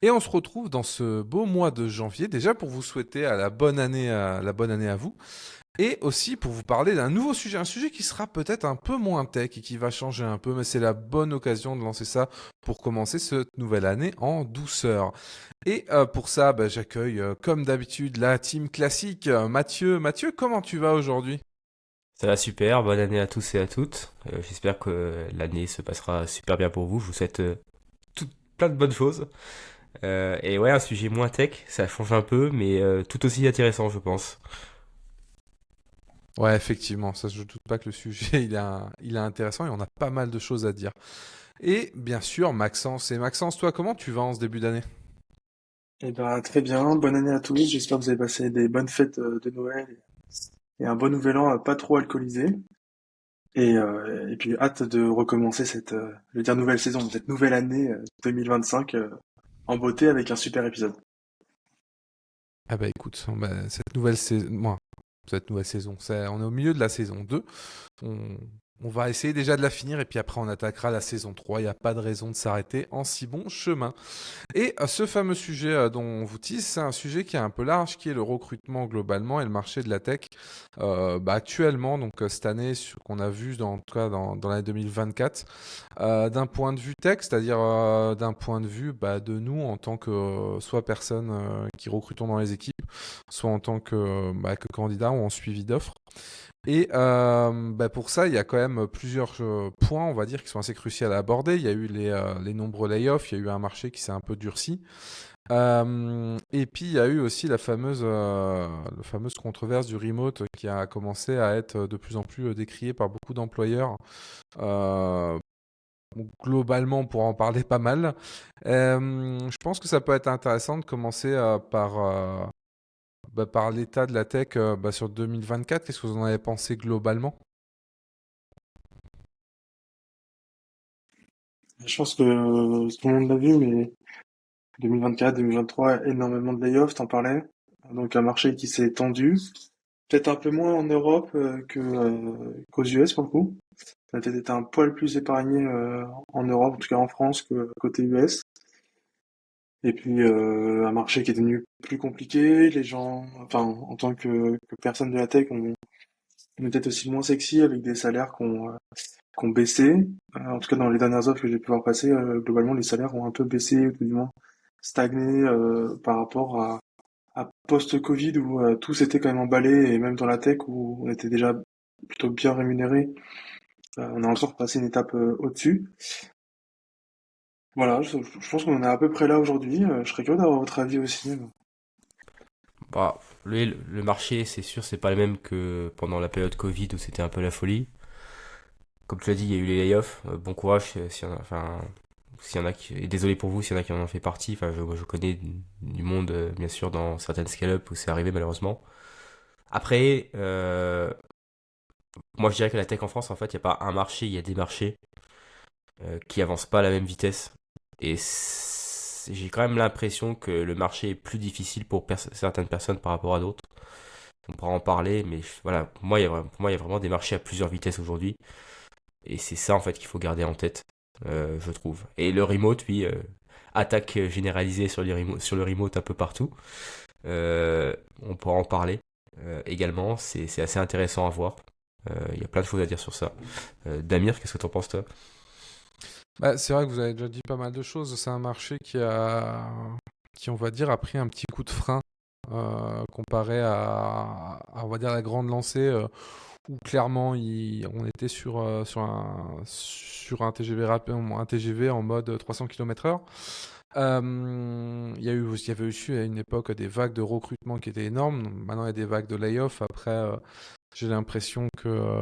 Et on se retrouve dans ce beau mois de janvier, déjà pour vous souhaiter la bonne année à vous, et aussi pour vous parler d'un nouveau sujet, un sujet qui sera peut-être un peu moins tech et qui va changer un peu, mais c'est la bonne occasion de lancer ça pour commencer cette nouvelle année en douceur. Et pour ça, j'accueille comme d'habitude la team classique, Mathieu. Mathieu, comment tu vas aujourd'hui? Ça va super, bonne année à tous et à toutes. J'espère que l'année se passera super bien pour vous. Je vous souhaite plein de bonnes choses. Et ouais, un sujet moins tech, ça change un peu, mais tout aussi intéressant, je pense. Ouais, effectivement, ça je doute pas que le sujet il est intéressant et on a pas mal de choses à dire. Et bien sûr, Maxence. Et Maxence, toi, comment tu vas en ce début d'année? Eh ben, très bien, bonne année à tous. J'espère que vous avez passé des bonnes fêtes de Noël et un bon nouvel an pas trop alcoolisé. Et puis hâte de recommencer je veux dire nouvelle saison, cette nouvelle année 2025 en beauté avec un super épisode. Ah bah écoute, cette nouvelle saison, on est au milieu de la saison 2. On, on va essayer déjà de la finir et puis après on attaquera la saison 3. Il n'y a pas de raison de s'arrêter en si bon chemin. Et ce fameux sujet dont on vous tease, c'est un sujet qui est un peu large, qui est le recrutement globalement et le marché de la tech. Actuellement, donc cette année qu'on a vu en tout cas dans l'année 2024, d'un point de vue tech, c'est-à-dire d'un point de vue de nous en tant que soit personne qui recrutons dans les équipes, soit en tant que candidat ou en suivi d'offres. Et pour ça, il y a quand même plusieurs points, on va dire, qui sont assez cruciaux à aborder. Il y a eu les nombreux layoffs, il y a eu un marché qui s'est un peu durci. Et puis il y a eu aussi la fameuse controverse du remote qui a commencé à être de plus en plus décriée par beaucoup d'employeurs. Euh, donc, globalement, on pourra en parler pas mal. Je pense que ça peut être intéressant de commencer par l'état de la tech sur 2024. Qu'est-ce que vous en avez pensé globalement? Je pense que tout le monde l'a vu, mais 2024, 2023, énormément de layoffs, t'en parlais. Donc un marché qui s'est tendu, peut-être un peu moins en Europe qu'aux US pour le coup. Ça a peut-être été un poil plus épargné en Europe, en tout cas en France, que côté US. Et puis un marché qui est devenu plus compliqué, les gens, enfin en tant que personne de la tech, on est peut-être aussi moins sexy avec des salaires qui ont baissé. En tout cas dans les dernières offres que j'ai pu voir passer, globalement les salaires ont un peu baissé, ou du moins stagné par rapport à post-Covid où tout s'était quand même emballé et même dans la tech où on était déjà plutôt bien rémunéré, on a encore passé une étape au-dessus. Voilà, je pense qu'on en est à peu près là aujourd'hui. Je serais curieux d'avoir votre avis aussi. Bah, le marché, c'est sûr, c'est pas le même que pendant la période Covid où c'était un peu la folie. Comme tu l'as dit, il y a eu les layoffs. Bon courage s'il y en a, enfin, s'il y en a qui, et désolé pour vous s'il y en a qui en ont fait partie. Enfin, je connais du monde, bien sûr, dans certaines scale-up où c'est arrivé malheureusement. Après, moi je dirais que la tech en France, en fait, il n'y a pas un marché, il y a des marchés qui avancent pas à la même vitesse. Et j'ai quand même l'impression que le marché est plus difficile pour certaines personnes par rapport à d'autres. On pourra en parler, mais voilà, pour moi, il y a vraiment des marchés à plusieurs vitesses aujourd'hui. Et c'est ça, en fait, qu'il faut garder en tête, je trouve. Et le remote, oui, attaque généralisée sur le remote un peu partout. On pourra en parler également. C'est assez intéressant à voir. Il y a plein de choses à dire sur ça. Damir, qu'est-ce que t'en penses, toi? C'est vrai que vous avez déjà dit pas mal de choses. C'est un marché qui, on va dire, a pris un petit coup de frein comparé on va dire, la grande lancée où clairement on était sur un TGV rapide, un TGV en mode 300 km/h. Il y avait aussi à une époque des vagues de recrutement qui étaient énormes. Maintenant, il y a des vagues de layoff. Après, j'ai l'impression que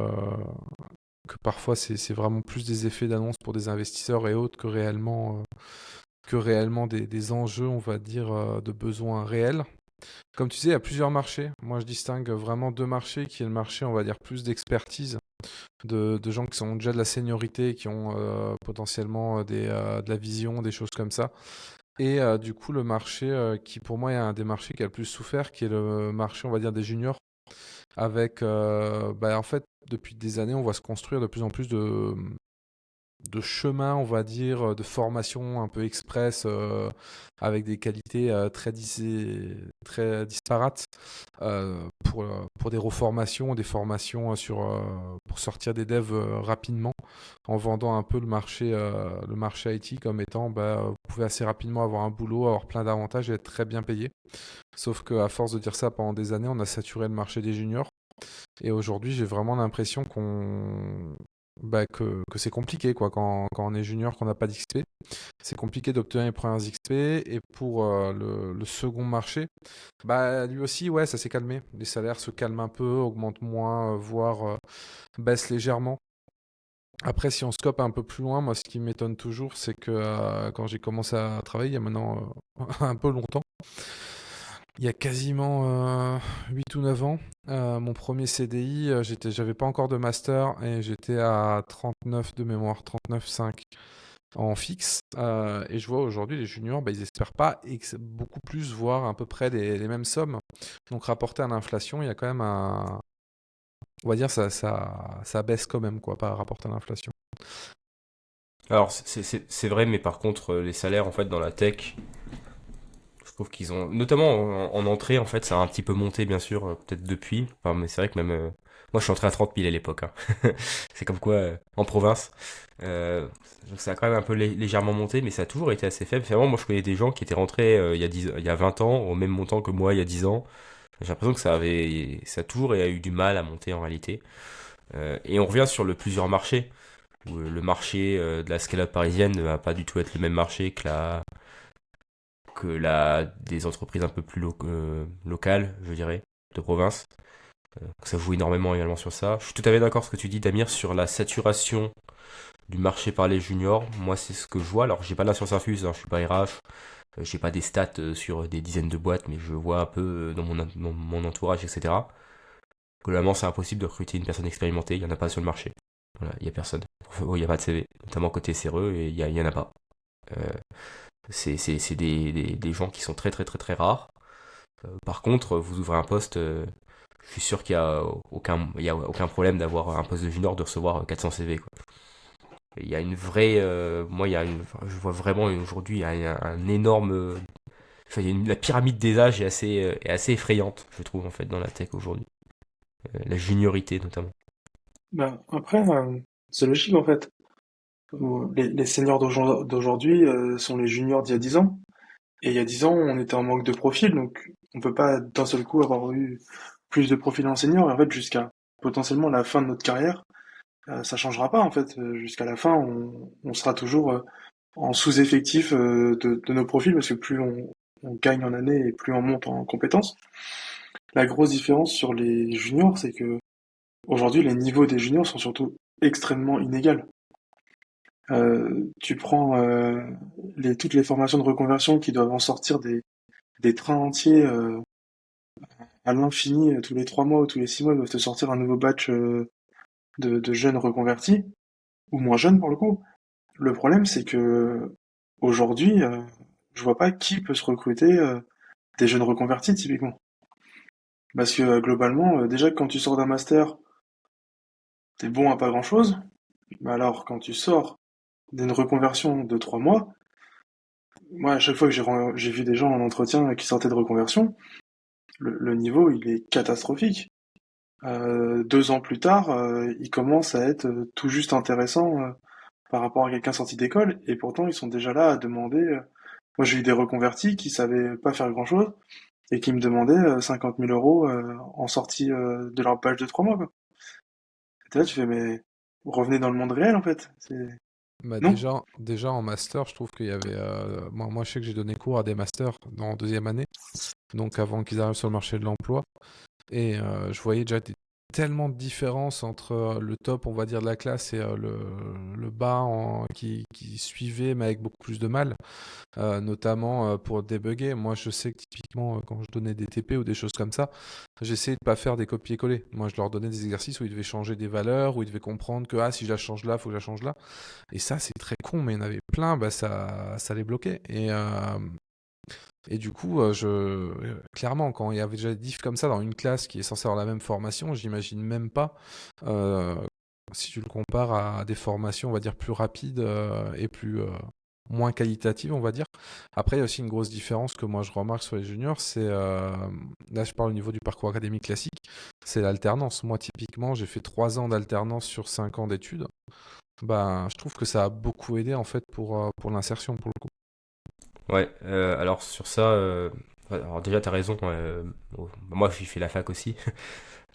parfois c'est vraiment plus des effets d'annonce pour des investisseurs et autres que réellement des enjeux, on va dire, de besoins réels. Comme tu sais, il y a plusieurs marchés. Moi, je distingue vraiment deux marchés, qui est le marché, on va dire, plus d'expertise, de gens qui sont déjà de la seniorité, qui ont potentiellement de la vision, des choses comme ça. Et du coup, le marché qui, pour moi, est un des marchés qui a le plus souffert, qui est le marché, on va dire, des juniors, avec, en fait, depuis des années, on voit se construire de plus en plus chemin, on va dire, de formation un peu express, avec des qualités très disparates, pour des reformations, des formations pour sortir des devs rapidement, en vendant un peu le marché IT comme étant, vous pouvez assez rapidement avoir un boulot, avoir plein d'avantages et être très bien payé. Sauf qu'à force de dire ça pendant des années, on a saturé le marché des juniors. Et aujourd'hui, j'ai vraiment l'impression que c'est compliqué quoi, quand on est junior, qu'on n'a pas d'XP. C'est compliqué d'obtenir les premières XP. Et pour le second marché, lui aussi, ouais, ça s'est calmé. Les salaires se calment un peu, augmentent moins, voire baissent légèrement. Après, si on scope un peu plus loin, moi, ce qui m'étonne toujours, c'est que quand j'ai commencé à travailler, il y a maintenant un peu longtemps, il y a quasiment 8 ou 9 ans, mon premier CDI, j'avais pas encore de master et j'étais à 39 de mémoire, 39,5 en fixe. Et je vois aujourd'hui les juniors, ils espèrent pas beaucoup plus, voire à peu près les mêmes sommes. Donc rapporté à l'inflation, il y a quand même on va dire ça baisse quand même quoi, par rapport à l'inflation. Alors, c'est vrai, mais par contre, les salaires, en fait, dans la tech, je trouve qu'ils ont, notamment en entrée, en fait, ça a un petit peu monté, bien sûr, peut-être depuis. Enfin, mais c'est vrai que même, moi, je suis entré à 30 000 à l'époque, hein. C'est comme quoi, en province. Donc ça a quand même un peu légèrement monté, mais ça a toujours été assez faible. Finalement, moi, je connais des gens qui étaient rentrés il y a 20 ans, au même montant que moi il y a 10 ans. J'ai l'impression que ça a toujours eu du mal à monter en réalité. Et on revient sur le plusieurs marchés, où le marché de la scale-up parisienne ne va pas du tout être le même marché que des entreprises un peu plus locales, je dirais, de province. Ça joue énormément également sur ça. Je suis tout à fait d'accord avec ce que tu dis, Damir, sur la saturation du marché par les juniors. Moi, c'est ce que je vois. Alors, j'ai pas la science infuse, hein, je suis pas RH, j'ai pas des stats sur des dizaines de boîtes, mais je vois un peu dans mon entourage, etc. Globalement, c'est impossible de recruter une personne expérimentée. Il y en a pas sur le marché. Voilà, il y a personne. Il y a pas de CV, notamment côté SRE, et il y en a pas. Euh, c'est des gens qui sont très très très très rares. Par contre, vous ouvrez un poste, je suis sûr il y a aucun problème d'avoir un poste de junior de recevoir 400 CV, quoi. Il y a une vraie, moi, je vois vraiment aujourd'hui, il y a un énorme, enfin, la pyramide des âges est assez effrayante, je trouve, en fait, dans la tech aujourd'hui. La juniorité, notamment. Après, c'est logique en fait. Les seniors d'aujourd'hui sont les juniors d'il y a 10 ans. Et il y a 10 ans, on était en manque de profil, donc on peut pas d'un seul coup avoir eu plus de profils en senior. Et en fait, jusqu'à potentiellement la fin de notre carrière, ça changera pas en fait. Jusqu'à la fin, on sera toujours en sous-effectif de nos profils parce que plus on gagne en année et plus on monte en compétences. La grosse différence sur les juniors, c'est que aujourd'hui, les niveaux des juniors sont surtout extrêmement inégaux. Tu prends toutes les formations de reconversion qui doivent en sortir des trains entiers à l'infini, tous les 3 mois ou tous les 6 mois, ils doivent te sortir un nouveau batch de jeunes reconvertis, ou moins jeunes pour le coup. Le problème, c'est que aujourd'hui, je vois pas qui peut se recruter des jeunes reconvertis typiquement. Parce que globalement, déjà quand tu sors d'un master, t'es bon à pas grand-chose. Mais alors quand tu sors d'une reconversion de 3 mois, moi à chaque fois que j'ai vu des gens en entretien qui sortaient de reconversion, le niveau il est catastrophique. 2 ans plus tard, il commence à être tout juste intéressant par rapport à quelqu'un sorti d'école, et pourtant ils sont déjà là à demander. Moi j'ai eu des reconvertis qui savaient pas faire grand-chose et qui me demandaient 50 000 euros en sortie de leur page de 3 mois, quoi. Et t'es là, tu fais, mais revenez dans le monde réel en fait. Non? Déjà en master, je trouve qu'il y avait. Moi, je sais que j'ai donné cours à des masters en deuxième année, donc avant qu'ils arrivent sur le marché de l'emploi. Et je voyais déjà tellement de différences entre le top, on va dire, de la classe et le bas qui suivait, mais avec beaucoup plus de mal, notamment pour débugger. Moi, je sais que typiquement, quand je donnais des TP ou des choses comme ça, j'essayais de pas faire des copier-coller. Moi, je leur donnais des exercices où ils devaient changer des valeurs, où ils devaient comprendre que si je la change là, il faut que je la change là. Et ça, c'est très con, mais il y en avait plein, ça les bloquait. Et du coup, clairement, quand il y avait déjà des diffs comme ça dans une classe qui est censée avoir la même formation, j'imagine même pas euh, si tu le compares à des formations, on va dire, plus rapides et moins qualitatives, on va dire. Après, il y a aussi une grosse différence que moi je remarque sur les juniors, là je parle au niveau du parcours académique classique, c'est l'alternance. Moi, typiquement, j'ai fait 3 ans d'alternance sur 5 ans d'études. Ben, je trouve que ça a beaucoup aidé en fait pour l'insertion pour le coup. Ouais, alors sur ça, ouais, alors déjà t'as raison. Bon, moi j'ai fait la fac aussi.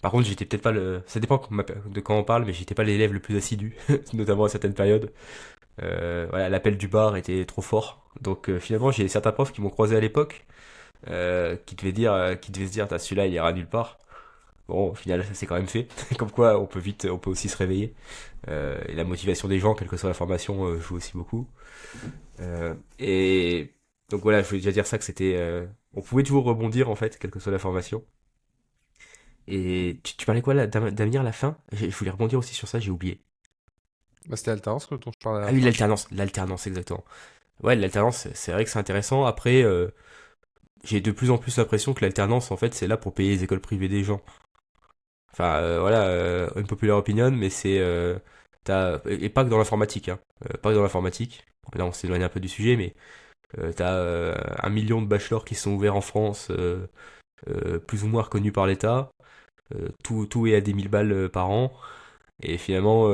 Par contre, j'étais peut-être pas le. Ça dépend de quand on parle, mais j'étais pas l'élève le plus assidu, notamment à certaines périodes. Voilà, l'appel du bar était trop fort. Donc finalement, j'ai certains profs qui m'ont croisé à l'époque, qui devaient se dire, celui-là, il ira nulle part. Bon, au final, ça s'est quand même fait. Comme quoi, on peut aussi se réveiller. Et la motivation des gens, quelle que soit la formation, joue aussi beaucoup. Et donc voilà, je voulais déjà dire ça que on pouvait toujours rebondir en fait, quelle que soit la formation. Et tu parlais quoi là, d'avenir à la fin? Je voulais rebondir aussi sur ça, j'ai oublié. Bah, c'était l'alternance dont je parlais à Ah la oui, fin. l'alternance exactement. Ouais, l'alternance, c'est vrai que c'est intéressant. Après, j'ai de plus en plus l'impression que l'alternance, en fait, c'est là pour payer les écoles privées des gens. Enfin, voilà, une populaire opinion, mais et pas que dans l'informatique, hein. Pas que dans l'informatique. Là, on s'éloigne un peu du sujet, mais t'as 1 million de bachelors qui sont ouverts en France, plus ou moins reconnus par l'État. Tout est à 10 000 balles par an. Et finalement,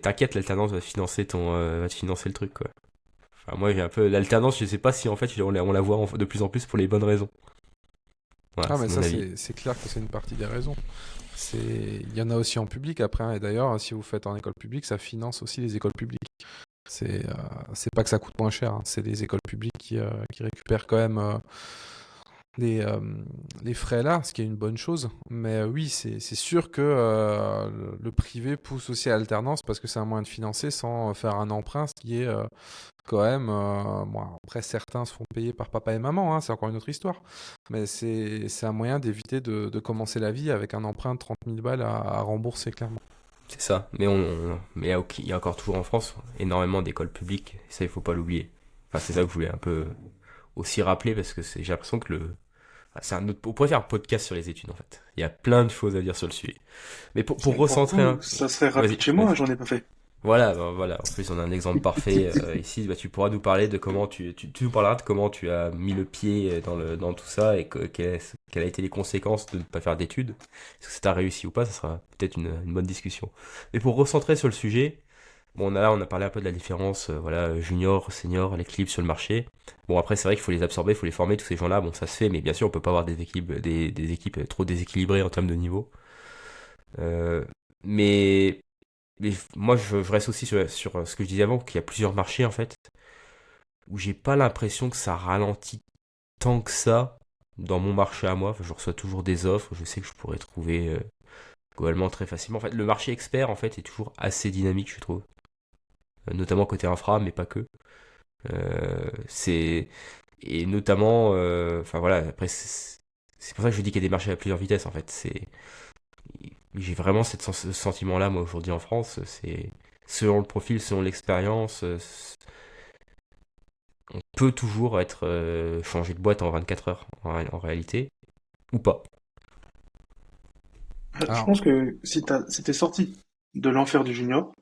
t'inquiète, l'alternance va te financer le truc, quoi. Enfin, moi, j'ai un peu l'alternance, je sais pas si en fait on la voit de plus en plus pour les bonnes raisons. Voilà, Ah, mais c'est mon ça, avis. c'est clair que c'est une partie des raisons. Il y en a aussi en public après, hein, et d'ailleurs, si vous faites en école publique, ça finance aussi les écoles publiques. C'est pas que ça coûte moins cher, hein, c'est les écoles publiques qui récupèrent quand même les, euh, les frais là, ce qui est une bonne chose. Mais oui, c'est sûr que le privé pousse aussi à l'alternance parce que c'est un moyen de financer sans faire un emprunt, ce qui est quand même. Bon, après, certains se font payer par papa et maman, hein, c'est encore une autre histoire. Mais c'est un moyen d'éviter de commencer la vie avec un emprunt de 30 000 balles à rembourser, clairement. C'est ça. Mais il y a encore toujours en France énormément d'écoles publiques. Et ça, il faut pas l'oublier. Enfin, c'est ça que je voulais un peu aussi rappeler parce que j'ai l'impression que on pourrait faire un podcast sur les études en fait. Il y a plein de choses à dire sur le sujet. Mais pour Pour le recentrer coup, un. ça serait rapide Vas-y, chez moi, vas-y. j'en ai pas fait. Voilà, ben voilà. En plus, on a un exemple parfait ici. Bah, tu pourras nous parler de comment tu nous parleras de comment tu as mis le pied dans tout ça et quelles a été les conséquences de ne pas faire d'études. Est-ce que ça t'a réussi ou pas? Ça sera peut-être une bonne discussion. Mais pour recentrer sur le sujet, bon, là, on a parlé un peu de la différence, voilà, junior, senior, les clips sur le marché. Bon, après, c'est vrai qu'il faut les absorber, il faut les former, tous ces gens-là. Bon, ça se fait, mais bien sûr, on peut pas avoir des équipes trop déséquilibrées en termes de niveau. Euh, mais moi, je reste aussi sur ce que je disais avant, qu'il y a plusieurs marchés en fait, où j'ai pas l'impression que ça ralentit tant que ça dans mon marché à moi. Enfin, je reçois toujours des offres, je sais que je pourrais trouver globalement très facilement. En fait, le marché expert en fait est toujours assez dynamique, je trouve. Notamment côté infra, mais pas que. C'est et notamment, enfin voilà. Après, c'est pour ça que je dis qu'il y a des marchés à plusieurs vitesses en fait. J'ai vraiment ce sentiment-là, moi, aujourd'hui en France. C'est selon le profil, selon l'expérience, on peut toujours être changé de boîte en 24 heures, en réalité, ou pas. Je Alors, pense que si t'es sorti de l'enfer du junior,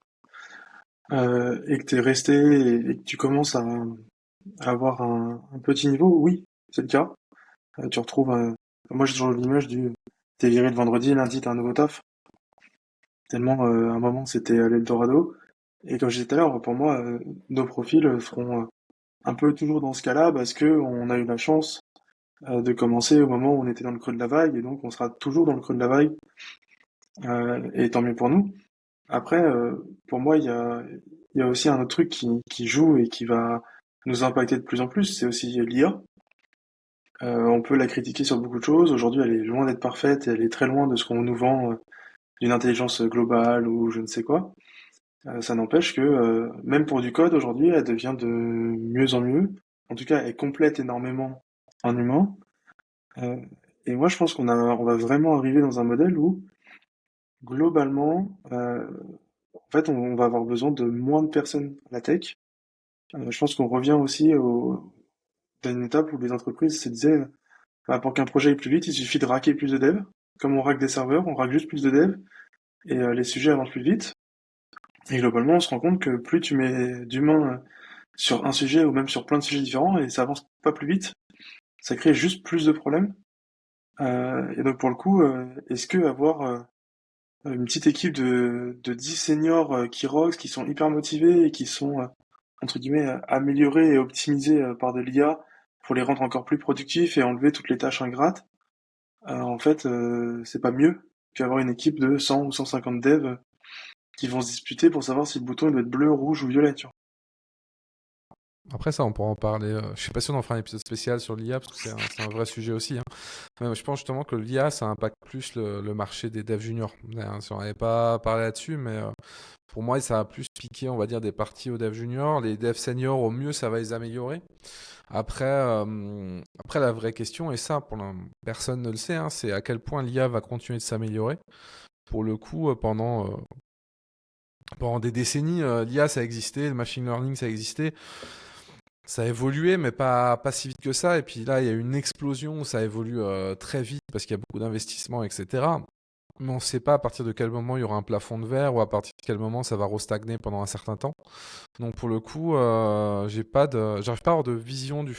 et que t'es resté et que tu commences à avoir un petit niveau, oui, c'est le cas. Tu retrouves moi j'ai toujours l'image t'es viré le vendredi, lundi t'as un nouveau taf. Tellement à un moment c'était l'Eldorado. Et comme je disais tout à l'heure, pour moi, nos profils seront un peu toujours dans ce cas-là parce que on a eu la chance de commencer au moment où on était dans le creux de la vague et donc on sera toujours dans le creux de la vague et tant mieux pour nous. Après, pour moi, il y a aussi un autre truc qui joue et qui va nous impacter de plus en plus, c'est aussi l'IA. On peut la critiquer sur beaucoup de choses. Aujourd'hui, elle est loin d'être parfaite et elle est très loin de ce qu'on nous vend d'une intelligence globale ou je ne sais quoi. Ça n'empêche que même pour du code, aujourd'hui, elle devient de mieux en mieux. En tout cas, elle complète énormément un humain. Euh, et moi, je pense on va vraiment arriver dans un modèle où, globalement, en fait, on va avoir besoin de moins de personnes à la tech. Je pense qu'on revient aussi à une étape où les entreprises se disaient, bah, pour qu'un projet aille plus vite, il suffit de racker plus de devs. Comme on rack des serveurs, on rack juste plus de devs. et les sujets avancent plus vite. Et globalement, on se rend compte que plus tu mets d'humains sur un sujet ou même sur plein de sujets différents et ça avance pas plus vite, ça crée juste plus de problèmes. Et donc pour le coup, est-ce que avoir une petite équipe de 10 seniors qui rock, qui sont hyper motivés et qui sont entre guillemets améliorés et optimisés par de l'IA pour les rendre encore plus productifs et enlever toutes les tâches ingrates, en fait, c'est pas mieux qu'avoir une équipe de 100 ou 150 devs qui vont se disputer pour savoir si le bouton il doit être bleu, rouge ou violet, tu vois. Après ça, on pourra en parler. Je sais pas si on en fera un épisode spécial sur l'IA, parce que c'est un vrai sujet aussi, hein. Je pense justement que l'IA, ça impacte plus le marché des devs juniors. Si on n'avait pas parlé là-dessus, mais pour moi, ça a plus piqué, on va dire, des parties aux devs juniors. Les devs seniors, au mieux, ça va les améliorer. Après la vraie question, et ça, personne ne le sait, hein, c'est à quel point l'IA va continuer de s'améliorer. Pour le coup, pendant des décennies, l'IA, ça existait, le machine learning, ça existait. Ça a évolué, mais pas si vite que ça. Et puis là, il y a eu une explosion où ça évolue très vite parce qu'il y a beaucoup d'investissements, etc. Mais on ne sait pas à partir de quel moment il y aura un plafond de verre ou à partir de quel moment ça va restagner pendant un certain temps. Donc pour le coup, j'arrive pas à avoir de vision du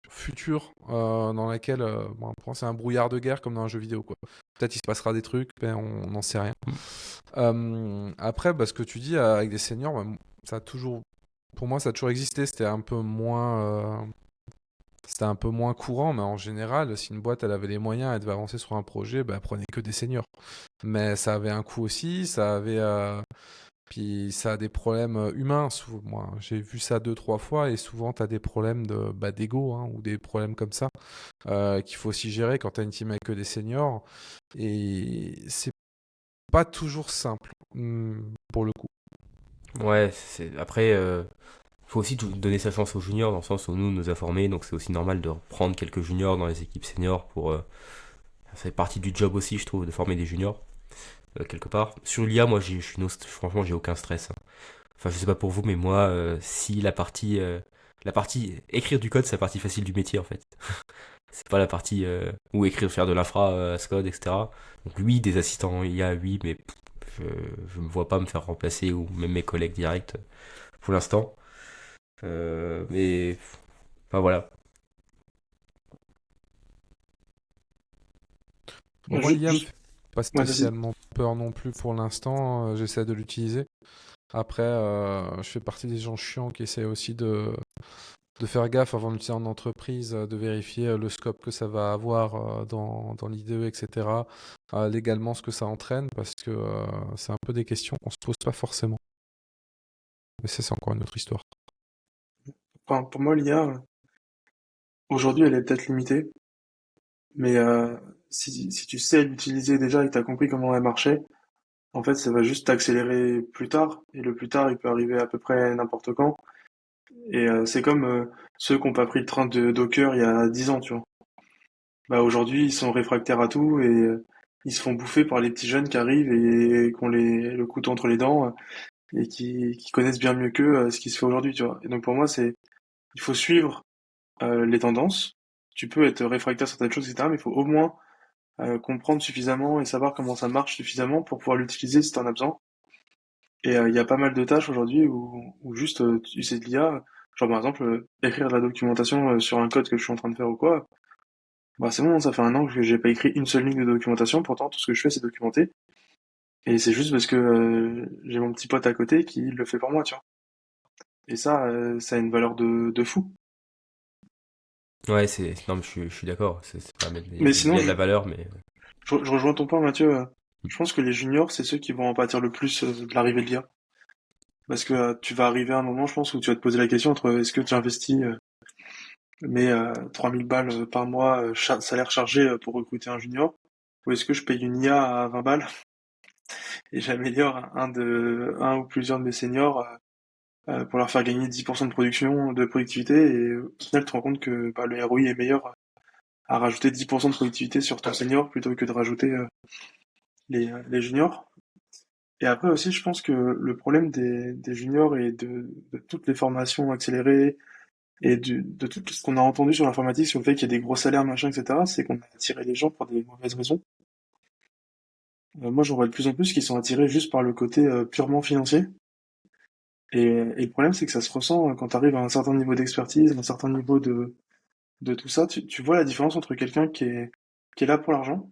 futur dans laquelle bon, pour moi, c'est un brouillard de guerre comme dans un jeu vidéo, quoi. Peut-être il se passera des trucs, mais on n'en sait rien. Après, ce que tu dis avec des seniors, ça a toujours, pour moi, ça a toujours existé. C'était un peu moins courant, mais en général, si une boîte elle avait les moyens, elle devait avancer sur un projet, elle prenait que des seniors. Mais ça avait un coût aussi, puis ça a des problèmes humains. Moi, j'ai vu ça 2, 3 fois et souvent tu as des problèmes d'ego, hein, ou des problèmes comme ça qu'il faut aussi gérer quand tu as une team avec que des seniors. Et c'est pas toujours simple pour le coup. Ouais, après, faut aussi donner sa chance aux juniors dans le sens où nous a formés, donc c'est aussi normal de reprendre quelques juniors dans les équipes seniors pour. Ça fait partie du job aussi, je trouve, de former des juniors quelque part. Sur l'IA, moi, franchement, j'ai aucun stress, hein. Enfin, je sais pas pour vous, mais moi, si la partie écrire du code, c'est la partie facile du métier en fait. C'est pas la partie où écrire, faire de l'infra, as code, etc. Donc oui, des assistants IA, oui, mais je me vois pas me faire remplacer ou même mes collègues directs pour l'instant. Mais enfin voilà. Bon, moi, l'IA me Juste, fait pas ouais, vas-y. spécialement peur non plus pour l'instant. J'essaie de l'utiliser. Après, je fais partie des gens chiants qui essaient aussi de faire gaffe avant d'utiliser en entreprise, de vérifier le scope que ça va avoir dans l'IDE, etc. Légalement, ce que ça entraîne, parce que c'est un peu des questions qu'on se pose pas forcément. Mais ça, c'est encore une autre histoire. Enfin, pour moi, l'IA, aujourd'hui, elle est peut-être limitée, mais si tu sais l'utiliser déjà et que tu as compris comment elle marchait, en fait, ça va juste t'accélérer plus tard. Et le plus tard, il peut arriver à peu près n'importe quand. Et c'est comme ceux qui n'ont pas pris le train de Docker il y a 10 ans, tu vois. Bah aujourd'hui, ils sont réfractaires à tout et ils se font bouffer par les petits jeunes qui arrivent et qui ont le couteau entre les dents et qui connaissent bien mieux qu'eux ce qui se fait aujourd'hui, tu vois. Et donc pour moi, il faut suivre les tendances. Tu peux être réfractaire à certaines choses, etc., mais il faut au moins comprendre suffisamment et savoir comment ça marche suffisamment pour pouvoir l'utiliser si tu en as besoin. Et il y a pas mal de tâches aujourd'hui où juste tu sais de l'IA, genre par exemple écrire de la documentation sur un code que je suis en train de faire ou quoi. Bah c'est bon, ça fait 1 an que j'ai pas écrit une seule ligne de documentation, pourtant tout ce que je fais c'est documenter. Et c'est juste parce que j'ai mon petit pote à côté qui le fait pour moi, tu vois. Et ça a une valeur de fou. Ouais, non, mais je suis d'accord. C'est pas mettre Mais il sinon, y a de la valeur, mais je rejoins ton point, Mathieu. Je pense que les juniors, c'est ceux qui vont en pâtir le plus de l'arrivée de l'IA. Parce que tu vas arriver à un moment, je pense, où tu vas te poser la question entre est-ce que tu investis mes 3000 balles par mois, salaire chargé pour recruter un junior, ou est-ce que je paye une IA à 20 balles et j'améliore un ou plusieurs de mes seniors pour leur faire gagner 10% de productivité, et au final, tu te rends compte que bah, le ROI est meilleur à rajouter 10% de productivité sur ton senior plutôt que de rajouter les juniors. Et après aussi, je pense que le problème des juniors et de toutes les formations accélérées et de tout ce qu'on a entendu sur l'informatique, sur le fait qu'il y a des gros salaires, machin, etc., c'est qu'on a attiré les gens pour des mauvaises raisons. moi, j'en vois de plus en plus qui sont attirés juste par le côté purement financier. Et le problème, c'est que ça se ressent quand tu arrives à un certain niveau d'expertise, à un certain niveau de tout ça. Tu vois la différence entre quelqu'un qui est là pour l'argent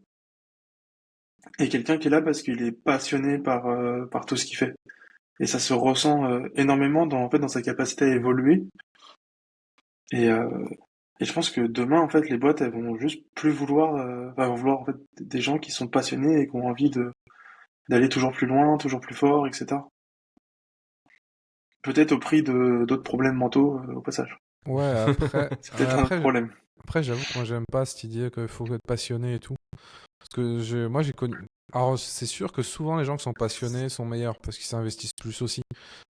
et quelqu'un qui est là parce qu'il est passionné par tout ce qu'il fait. Et ça se ressent énormément en fait, dans sa capacité à évoluer. Et, euh, et je pense que demain, en fait, les boîtes, elles vont juste plus vouloir, vont vouloir en fait, des gens qui sont passionnés et qui ont envie d'aller toujours plus loin, toujours plus fort, etc. Peut-être au prix de d'autres problèmes mentaux au passage. Ouais, après, C'est peut-être un autre problème. j'avoue que moi j'aime pas cette idée qu'il faut être passionné et tout. Parce que moi j'ai connu. Alors c'est sûr que souvent les gens qui sont passionnés sont meilleurs parce qu'ils s'investissent plus aussi.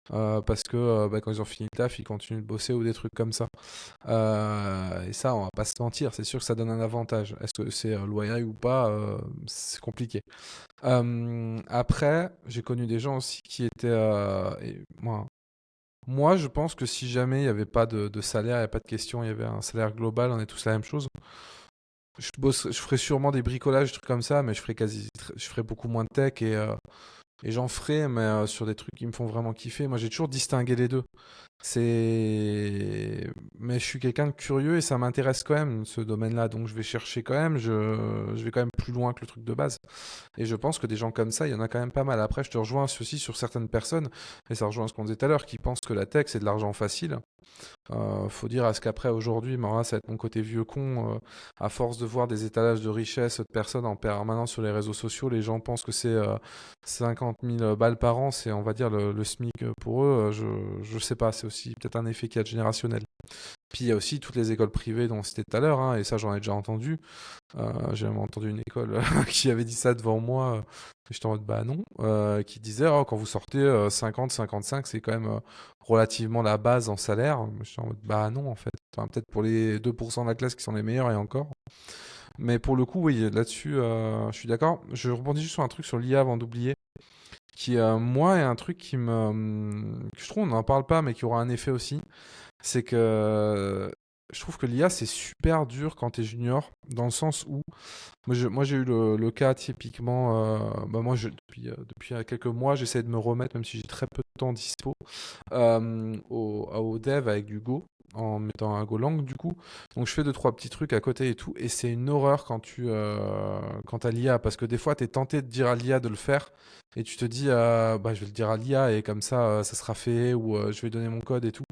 Parce que bah, quand ils ont fini le taf, ils continuent de bosser ou des trucs comme ça. Et ça, on va pas se mentir, c'est sûr que ça donne un avantage. Est-ce que c'est loyal ou pas c'est compliqué. Après, j'ai connu des gens aussi qui étaient. Moi, je pense que si jamais il n'y avait pas de salaire, il n'y a pas de question, il y avait un salaire global, on est tous la même chose. Je ferais sûrement des bricolages, des trucs comme ça, mais je ferais beaucoup moins de tech et j'en ferai, mais sur des trucs qui me font vraiment kiffer. Moi, j'ai toujours distingué les deux. Mais je suis quelqu'un de curieux et ça m'intéresse quand même, ce domaine-là. Donc, je vais chercher quand même. Je vais quand même plus loin que le truc de base. Et je pense que des gens comme ça, il y en a quand même pas mal. Après, je te rejoins aussi sur certaines personnes, et ça rejoint ce qu'on disait tout à l'heure, qui pensent que la tech, c'est de l'argent facile. Faut dire à ce qu'apraprès, aujourd'hui, ça va être mon côté vieux con. À force de voir des étalages de richesse de personnes en permanence sur les réseaux sociaux, les gens pensent que c'est 50 000 balles par an, c'est on va dire le SMIC pour eux. Je sais pas, c'est aussi peut-être un effet qui est générationnel. Puis il y a aussi toutes les écoles privées dont c'était tout à l'heure, hein, et ça j'en ai déjà entendu. J'ai même entendu une école qui avait dit ça devant moi, j'étais en mode bah non, qui disait oh, quand vous sortez 50-55 c'est quand même relativement la base en salaire. J'étais en mode bah non en fait, enfin, peut-être pour les 2% de la classe qui sont les meilleurs et encore. Mais pour le coup oui là-dessus je suis d'accord. Je rebondis juste sur un truc sur l'IA avant d'oublier, qui moi est un truc que je trouve on n'en parle pas mais qui aura un effet aussi, c'est que je trouve que l'IA c'est super dur quand t'es junior, dans le sens où moi j'ai eu le cas typiquement, bah moi depuis quelques mois j'essaie de me remettre, même si j'ai très peu de temps dispo, au dev avec du Go, en mettant un Golang du coup. Donc je fais deux trois petits trucs à côté et tout, et c'est une horreur quand t'as l'IA, parce que des fois t'es tenté de dire à l'IA de le faire, et tu te dis bah je vais le dire à l'IA et comme ça ça sera fait, ou je vais donner mon code et tout.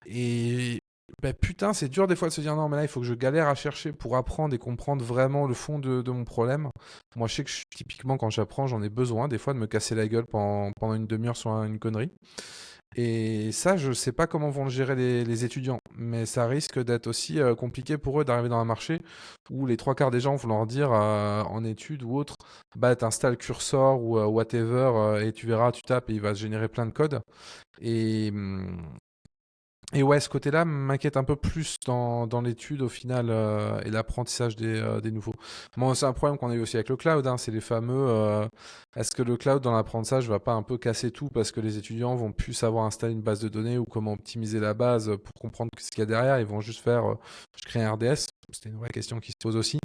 Et bah, putain, c'est dur des fois de se dire non, mais là, il faut que je galère à chercher pour apprendre et comprendre vraiment le fond de mon problème. Moi, je sais que typiquement, quand j'apprends, j'en ai besoin des fois de me casser la gueule pendant une demi-heure sur une connerie. Et ça, je sais pas comment vont le gérer les étudiants, mais ça risque d'être aussi compliqué pour eux d'arriver dans un marché où les trois quarts des gens vont leur dire en études ou autre, bah t'installes Cursor ou whatever et tu verras, tu tapes et il va se générer plein de code. Et, et ouais, ce côté-là m'inquiète un peu plus dans l'étude au final et l'apprentissage des nouveaux. Bon, c'est un problème qu'on a eu aussi avec le cloud, hein, c'est les fameux. Est-ce que le cloud dans l'apprentissage va pas un peu casser tout parce que les étudiants vont plus savoir installer une base de données ou comment optimiser la base pour comprendre ce qu'il y a derrière. Ils vont juste faire je crée un RDS. C'était une vraie question qui se pose aussi.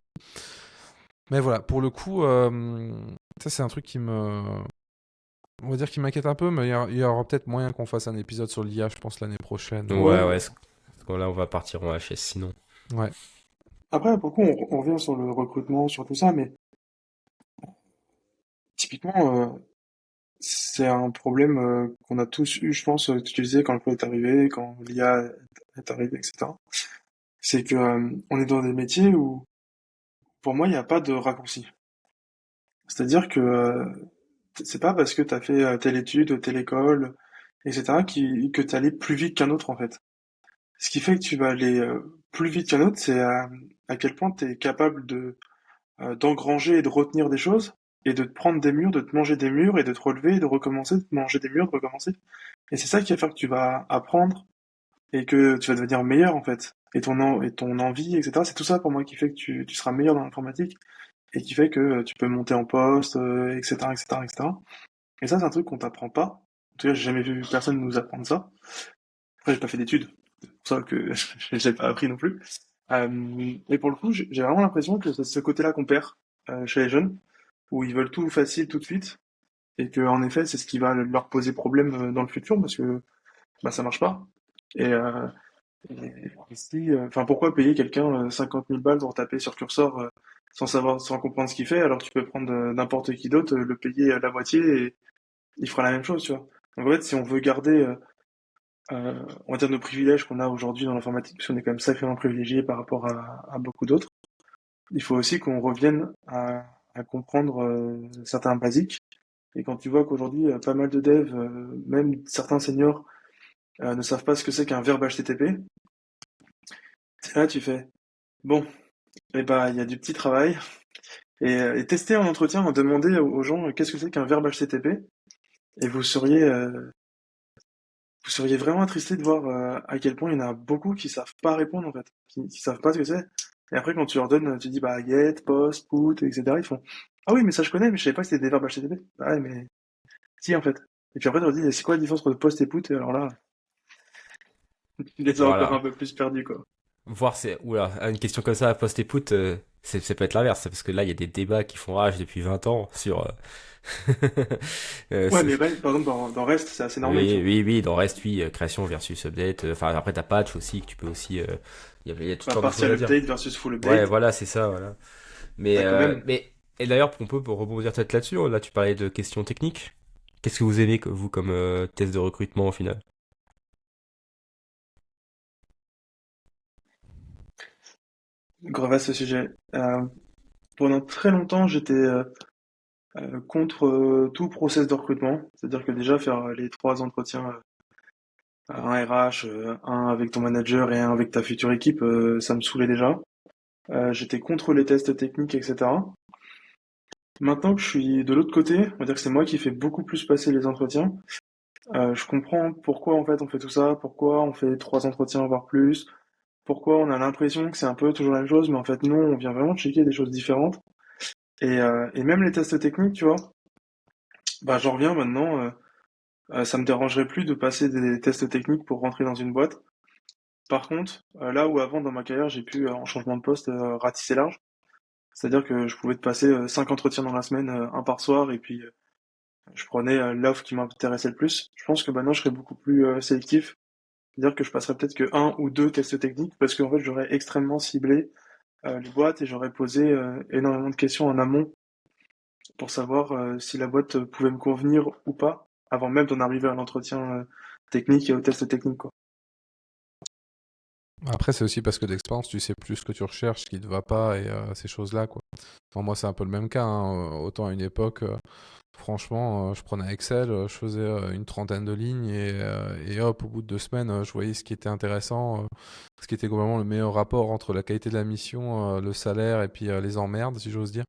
Mais voilà, pour le coup, ça c'est un truc on va dire qu'il m'inquiète un peu, mais il y aura peut-être moyen qu'on fasse un épisode sur l'IA, je pense, l'année prochaine. Ouais, Ouais. ouais, parce que là, on va partir en HS sinon. Ouais. Après, pour le coup, on revient sur le recrutement, sur tout ça, mais typiquement, c'est un problème qu'on a tous eu, je pense, tu disais quand le cloud est arrivé, quand l'IA est arrivée, etc. C'est que on est dans des métiers où, pour moi, il n'y a pas de raccourci. C'est-à-dire que c'est pas parce que tu as fait telle étude, telle école, etc., que tu allé plus vite qu'un autre, en fait. Ce qui fait que tu vas aller plus vite qu'un autre, c'est à quel point tu es capable d'engranger et de retenir des choses, et de te prendre des murs, de te manger des murs, et de te relever, et de recommencer, de te manger des murs, de recommencer. Et c'est ça qui va faire que tu vas apprendre, et que tu vas devenir meilleur, en fait. Et ton envie, etc. C'est tout ça pour moi qui fait que tu seras meilleur dans l'informatique, et qui fait que tu peux monter en poste, etc., etc., etc. Et ça, c'est un truc qu'on t'apprend pas. En tout cas, j'ai jamais vu personne nous apprendre ça. Après, j'ai pas fait d'études. C'est pour ça que je l'ai pas appris non plus. Et pour le coup, j'ai vraiment l'impression que c'est ce côté-là qu'on perd chez les jeunes. où ils veulent tout facile tout de suite, et que en effet, c'est ce qui va leur poser problème dans le futur, parce que bah, ça marche pas. Et, si, enfin, pourquoi payer quelqu'un 50 000 balles pour taper sur curseur sans savoir, sans comprendre ce qu'il fait, alors que tu peux prendre n'importe qui d'autre, le payer à la moitié et il fera la même chose, tu vois. Donc en fait, si on veut garder, on va dire nos privilèges qu'on a aujourd'hui dans l'informatique, parce qu'on est quand même sacrément privilégié par rapport à beaucoup d'autres, il faut aussi qu'on revienne à comprendre certains basiques. Et quand tu vois qu'aujourd'hui, pas mal de devs, même certains seniors, ne savent pas ce que c'est qu'un verbe HTTP, là tu fais, bon, eh ben, il y a du petit travail. Et tester en entretien, demander aux gens qu'est-ce que c'est qu'un verbe HTTP, et vous seriez vraiment attristé de voir à quel point il y en a beaucoup qui savent pas répondre en fait, qui savent pas ce que c'est. Et après quand tu leur donnes, tu dis bah get, post, put, etc. Ils font ah oui mais ça je connais mais je savais pas que c'était des verbes HTTP. Ah ouais mais si en fait. Et puis après tu leur dis c'est quoi la différence entre post et put et alors là tu les as encore un Voilà. peu plus perdus quoi. Voir, c'est. Oula, une question comme ça, post-écoute, ça peut être l'inverse. Parce que là, il y a des débats qui font rage depuis 20 ans sur. Ouais mais par exemple dans Rest c'est assez normal tu Oui, vois. oui, oui, dans Rest, oui, création versus update. Enfin, après, t'as patch aussi, que tu peux aussi. Il y a toutes Bah sortes de choses partial à dire. update versus full Ouais, update, voilà, c'est ça, voilà. Mais, bah quand même. et d'ailleurs, on peut rebondir peut-être là-dessus. Là, tu parlais de questions techniques. Qu'est-ce que vous aimez, vous, comme test de recrutement au final? Gros vaste sujet. Pendant très longtemps j'étais contre tout process de recrutement, c'est-à-dire que déjà faire les trois entretiens, un RH, un avec ton manager et un avec ta future équipe, ça me saoulait déjà. J'étais contre les tests techniques, etc. Maintenant que je suis de l'autre côté, on va dire que c'est moi qui fais beaucoup plus passer les entretiens. Je comprends pourquoi en fait on fait tout ça, pourquoi on fait trois entretiens voire plus, pourquoi on a l'impression que c'est un peu toujours la même chose, mais en fait non, on vient vraiment checker des choses différentes. Et même les tests techniques, tu vois, bah j'en reviens maintenant. Ça me dérangerait plus de passer des tests techniques pour rentrer dans une boîte. Par contre, là où avant dans ma carrière j'ai pu, en changement de poste, ratisser large, c'est-à-dire que je pouvais te passer 5 entretiens dans la semaine, un par soir, et puis je prenais l'offre qui m'intéressait le plus. Je pense que maintenant je serais beaucoup plus sélectif, c'est-à-dire que je passerais peut-être que un ou deux tests techniques parce qu'en fait j'aurais extrêmement ciblé les boîtes et j'aurais posé énormément de questions en amont pour savoir si la boîte pouvait me convenir ou pas, avant même d'en arriver à l'entretien technique et au test technique, quoi. Après, c'est aussi parce que d'expérience, tu sais plus ce que tu recherches, ce qui te va pas et ces choses-là, quoi. Enfin, moi, c'est un peu le même cas, hein. Autant à une époque, franchement, je prenais Excel, je faisais une trentaine de lignes et hop, au bout de 2 semaines, je voyais ce qui était intéressant, ce qui était globalement le meilleur rapport entre la qualité de la mission, le salaire et puis les emmerdes, si j'ose dire.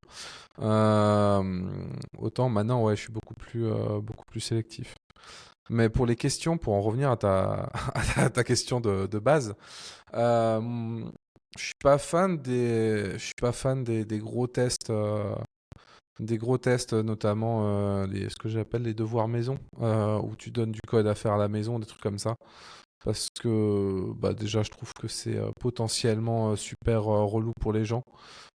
Autant maintenant, ouais, je suis beaucoup plus sélectif. Mais pour les questions, pour en revenir à à ta question de base, euh, je suis pas fan des gros tests, notamment ce que j'appelle les devoirs maison, où tu donnes du code à faire à la maison, des trucs comme ça. Parce que bah, déjà, je trouve que c'est potentiellement super relou pour les gens.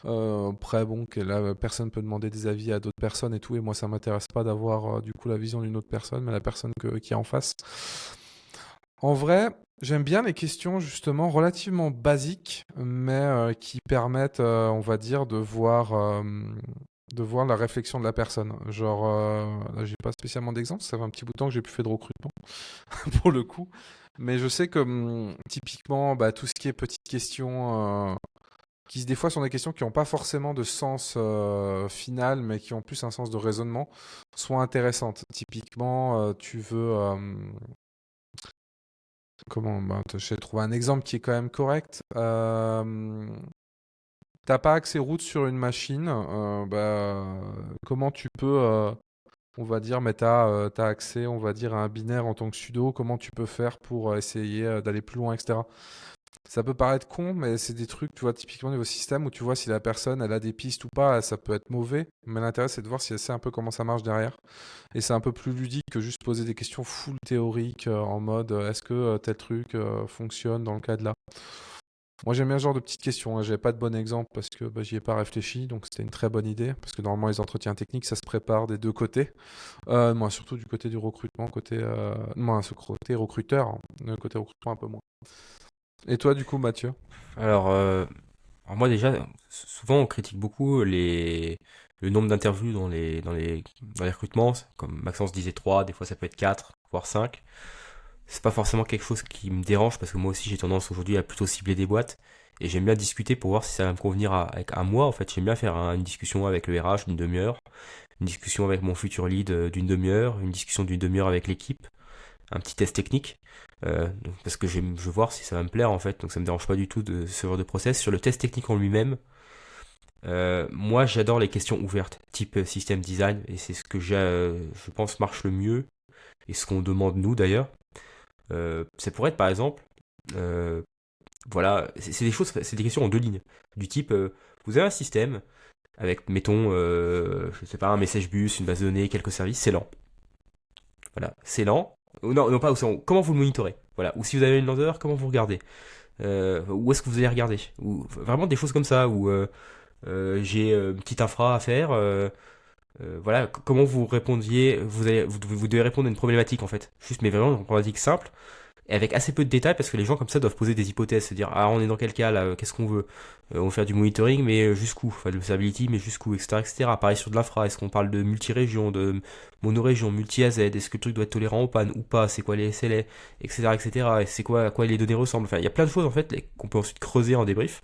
Après, bon, que là, personne peut demander des avis à d'autres personnes et tout, et moi, ça m'intéresse pas d'avoir du coup la vision d'une autre personne, mais la personne qui est en face. En vrai, j'aime bien les questions justement relativement basiques, mais qui permettent, on va dire, de voir la réflexion de la personne. Genre, là, j'ai pas spécialement d'exemple, ça fait un petit bout de temps que j'ai plus fait de recrutement, pour le coup. Mais je sais que typiquement, bah, tout ce qui est petites questions, qui des fois sont des questions qui n'ont pas forcément de sens final, mais qui ont plus un sens de raisonnement, sont intéressantes. Typiquement, tu veux... comment bah, je vais trouver un exemple qui est quand même correct. T'as pas accès route sur une machine, comment tu peux, on va dire, mais t'as accès, on va dire, à un binaire en tant que sudo, comment tu peux faire pour essayer d'aller plus loin, etc. Ça peut paraître con, mais c'est des trucs, tu vois, typiquement niveau système où tu vois si la personne elle a des pistes ou pas, ça peut être mauvais, mais l'intérêt c'est de voir si elle sait un peu comment ça marche derrière. Et c'est un peu plus ludique que juste poser des questions full théoriques en mode est-ce que tel truc fonctionne dans le cas de là. Moi, j'aime bien ce genre de petites questions, hein. J'avais pas de bon exemple parce que j'y ai pas réfléchi, donc c'était une très bonne idée. Parce que normalement, les entretiens techniques, ça se prépare des deux côtés. Moi, surtout du côté du recrutement, moi, ce côté recruteur, hein. Le côté recrutement un peu moins. Et toi, du coup, Mathieu? Alors, alors moi déjà, souvent on critique beaucoup le nombre d'interviews dans les recrutements, comme Maxence disait 3, des fois ça peut être 4, voire 5. C'est pas forcément quelque chose qui me dérange parce que moi aussi j'ai tendance aujourd'hui à plutôt cibler des boîtes et j'aime bien discuter pour voir si ça va me convenir à moi. En fait, j'aime bien faire une discussion avec le RH d'une demi-heure, une discussion avec mon futur lead d'une demi-heure, une discussion d'une demi-heure avec l'équipe, un petit test technique. Parce que je veux voir si ça va me plaire en fait, donc ça me dérange pas du tout de ce genre de process. Sur le test technique en lui-même, moi j'adore les questions ouvertes, type système design, et c'est ce que je pense marche le mieux, et ce qu'on demande nous d'ailleurs. Ça pourrait être par exemple, euh, voilà, c'est des choses, c'est des questions en deux lignes, du type, vous avez un système avec, mettons, je sais pas, un message bus, une base de données, quelques services, c'est lent. Voilà, c'est lent. Non, non pas, comment vous le monitorez? Voilà, ou si vous avez une lenteur, comment vous regardez? Où est-ce que vous allez regarder? Ou vraiment des choses comme ça, où j'ai une petite infra à faire. Voilà, comment vous répondiez? Vous devez répondre à une problématique en fait. Juste, mais vraiment une problématique simple et avec assez peu de détails parce que les gens comme ça doivent poser des hypothèses, se dire ah on est dans quel cas là, qu'est-ce qu'on veut? On veut faire du monitoring mais jusqu'où? Enfin de l'observability mais jusqu'où, etc., etc. Pareil sur de l'infra, est-ce qu'on parle de multi-région, de monorégion, multi-AZ, est-ce que le truc doit être tolérant aux pannes ou pas? C'est quoi les SLA, etc., etc. Et c'est quoi à quoi les données ressemblent? Enfin il y a plein de choses en fait qu'on peut ensuite creuser en débrief.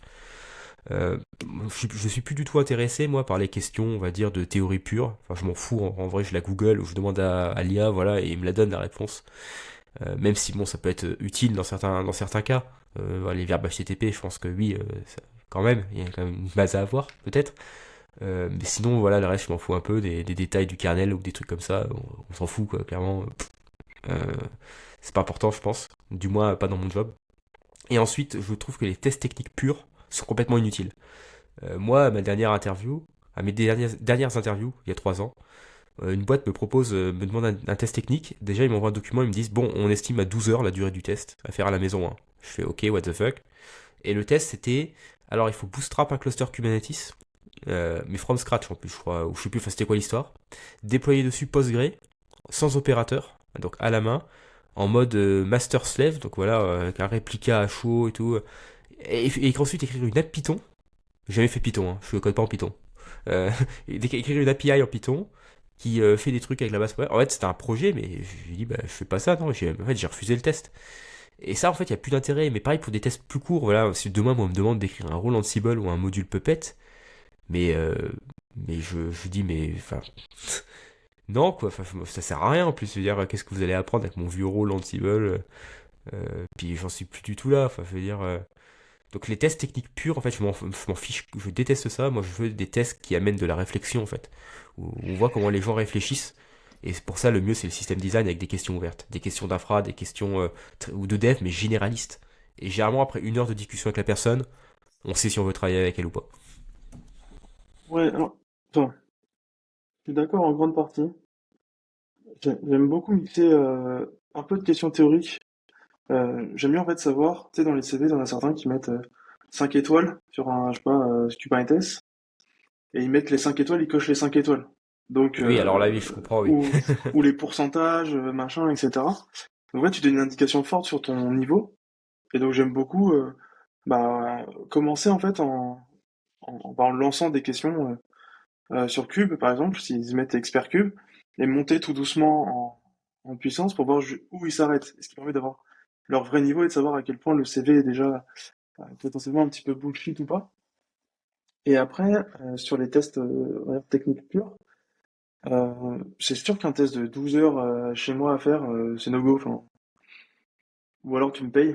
Euh, je suis plus du tout intéressé moi par les questions, on va dire, de théorie pure. Enfin, je m'en fous. En vrai, je la Google ou je demande à l'IA, voilà, et il me la donne la réponse. Même si bon, ça peut être utile dans certains cas. Voilà, les verbes HTTP, je pense que oui, quand même, il y a quand même une base à avoir, peut-être. Mais sinon, voilà, le reste, je m'en fous un peu des détails du kernel ou des trucs comme ça. On s'en fout, quoi, clairement. Euh, c'est pas important, je pense. Du moins, pas dans mon job. Et ensuite, je trouve que les tests techniques purs sont complètement inutiles. Moi, à mes dernières interviews, il y a 3 ans, une boîte me demande un test technique. Déjà, ils m'envoient un document, ils me disent, bon, on estime à 12 heures la durée du test à faire à la maison, hein. Je fais, ok, what the fuck. Et le test, c'était, alors il faut bootstrap un cluster Kubernetes, mais from scratch en plus, je crois, ou je sais plus, enfin, c'était quoi l'histoire. Déployer dessus Postgre, sans opérateur, donc à la main, en mode master slave, donc voilà, avec un réplica à chaud et tout. Et ensuite écrire une app Python. J'ai jamais fait Python, hein, je ne code pas en Python. Écrire une API en Python qui fait des trucs avec la base web. En fait, c'était un projet, mais j'ai dit, bah, je fais pas ça, non. En fait, j'ai refusé le test. Et ça, en fait, il n'y a plus d'intérêt. Mais pareil pour des tests plus courts. Voilà, si demain, moi, on me demande d'écrire un rôle Ansible ou un module Puppet, mais, je dis, mais, enfin, non, quoi. Enfin, ça sert à rien en plus. Je veux dire, qu'est-ce que vous allez apprendre avec mon vieux rôle Ansible puis j'en suis plus du tout là. Enfin, je veux dire. Donc les tests techniques purs, en fait, je m'en fiche, je déteste ça. Moi, je veux des tests qui amènent de la réflexion, en fait, où on voit comment les gens réfléchissent. Et c'est pour ça, le mieux, c'est le système design avec des questions ouvertes, des questions d'infra, des questions ou de dev, mais généralistes. Et généralement, après 1 heure de discussion avec la personne, on sait si on veut travailler avec elle ou pas. Ouais, alors, attends, je suis d'accord en grande partie. J'aime beaucoup mixer un peu de questions théoriques. J'aime bien en fait savoir, tu sais, dans les CV, il y en a certains qui mettent 5 étoiles sur un, je sais pas, Kubernetes, et ils mettent les 5 étoiles, ils cochent les 5 étoiles. Donc, Oui, alors là, oui, je comprends, oui. ou les pourcentages, machin, etc. Donc là, tu donnes une indication forte sur ton niveau. Et donc j'aime beaucoup commencer en fait en lançant des questions sur Cube, par exemple, s'ils mettent expert Cube, et monter tout doucement en puissance pour voir où ils s'arrêtent. Ce qui permet d'avoir leur vrai niveau et de savoir à quel point le CV est déjà potentiellement un petit peu bullshit ou pas. Et après, sur les tests on va dire techniques purs, c'est sûr qu'un test de 12 heures chez moi à faire, c'est no go. Enfin, ou alors tu me payes,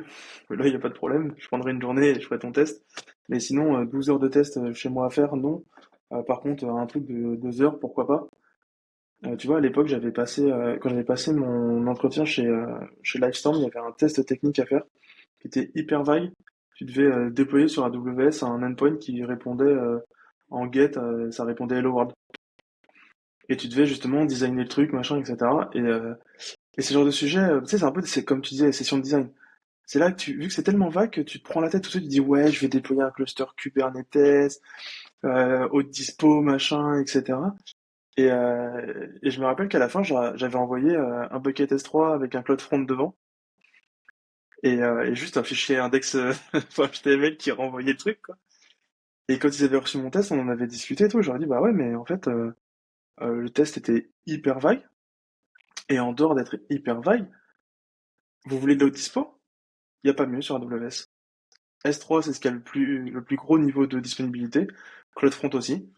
là il n'y a pas de problème, je prendrai une journée et je ferai ton test. Mais sinon, 12 heures de test chez moi à faire, non. Par contre, un truc de 2 heures, pourquoi pas. Tu vois, à l'époque, quand j'avais passé mon entretien chez Livestorm, il y avait un test technique à faire qui était hyper vague. Tu devais déployer sur AWS un endpoint qui répondait en get, ça répondait Hello World. Et tu devais justement designer le truc, machin, etc. Et c'est le genre de sujet, tu sais, c'est un peu, c'est comme tu disais, les sessions de design. c'est là que vu que c'est tellement vague que tu te prends la tête tout de suite, tu dis ouais, je vais déployer un cluster Kubernetes, haute dispo, machin, etc. Et je me rappelle qu'à la fin, j'avais envoyé un bucket S3 avec un CloudFront devant et juste un fichier index enfin, HTML qui renvoyait le truc, quoi. Et quand ils avaient reçu mon test, on en avait discuté et tout. J'aurais dit bah ouais, mais en fait, le test était hyper vague. Et en dehors d'être hyper vague, vous voulez de l'haute dispo? Il n'y a pas mieux sur AWS. S3, c'est ce qui a le plus gros niveau de disponibilité. CloudFront aussi.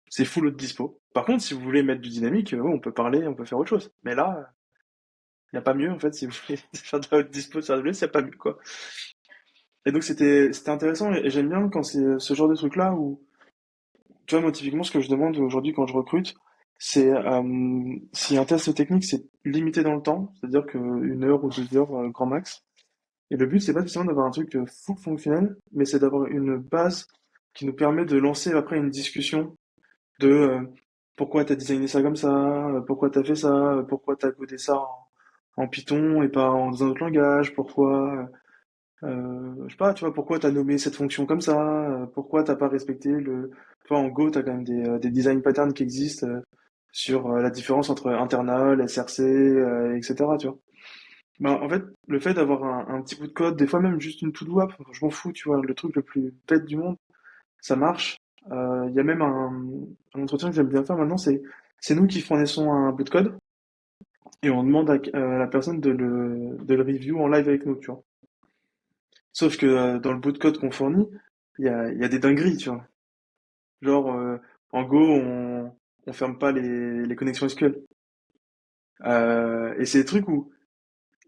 C'est full haute dispo. Par contre, si vous voulez mettre du dynamique, on peut parler, on peut faire autre chose. Mais là, il n'y a pas mieux, en fait, si vous voulez faire de la haute dispo sur AWS, il n'y a pas mieux, quoi. Et donc, c'était intéressant, et j'aime bien quand c'est ce genre de truc-là où, tu vois, moi, typiquement, ce que je demande aujourd'hui quand je recrute, c'est si un test technique, c'est limité dans le temps, c'est-à-dire qu'une heure ou 2 heures, grand max. Et le but, c'est pas spécialement d'avoir un truc full fonctionnel, mais c'est d'avoir une base qui nous permet de lancer après une discussion de pourquoi t'as designé ça comme ça, pourquoi t'as fait ça, pourquoi t'as codé ça en Python et pas dans un autre langage, pourquoi, je sais pas, tu vois, pourquoi t'as nommé cette fonction comme ça, pourquoi t'as pas respecté tu vois, en Go, t'as quand même des design patterns qui existent sur la différence entre internal, SRC, etc., tu vois. Ben, en fait, le fait d'avoir un petit bout de code, des fois même juste une to-do app, je m'en fous, tu vois, le truc le plus bête du monde, ça marche. Il y a même un entretien que j'aime bien faire maintenant, c'est nous qui fournissons un bout de code et on demande à la personne de le review en live avec nous, tu vois. Sauf que dans le bout de code qu'on fournit, il y a des dingueries, tu vois. Genre, en Go, on ferme pas les connexions SQL. Et c'est des trucs où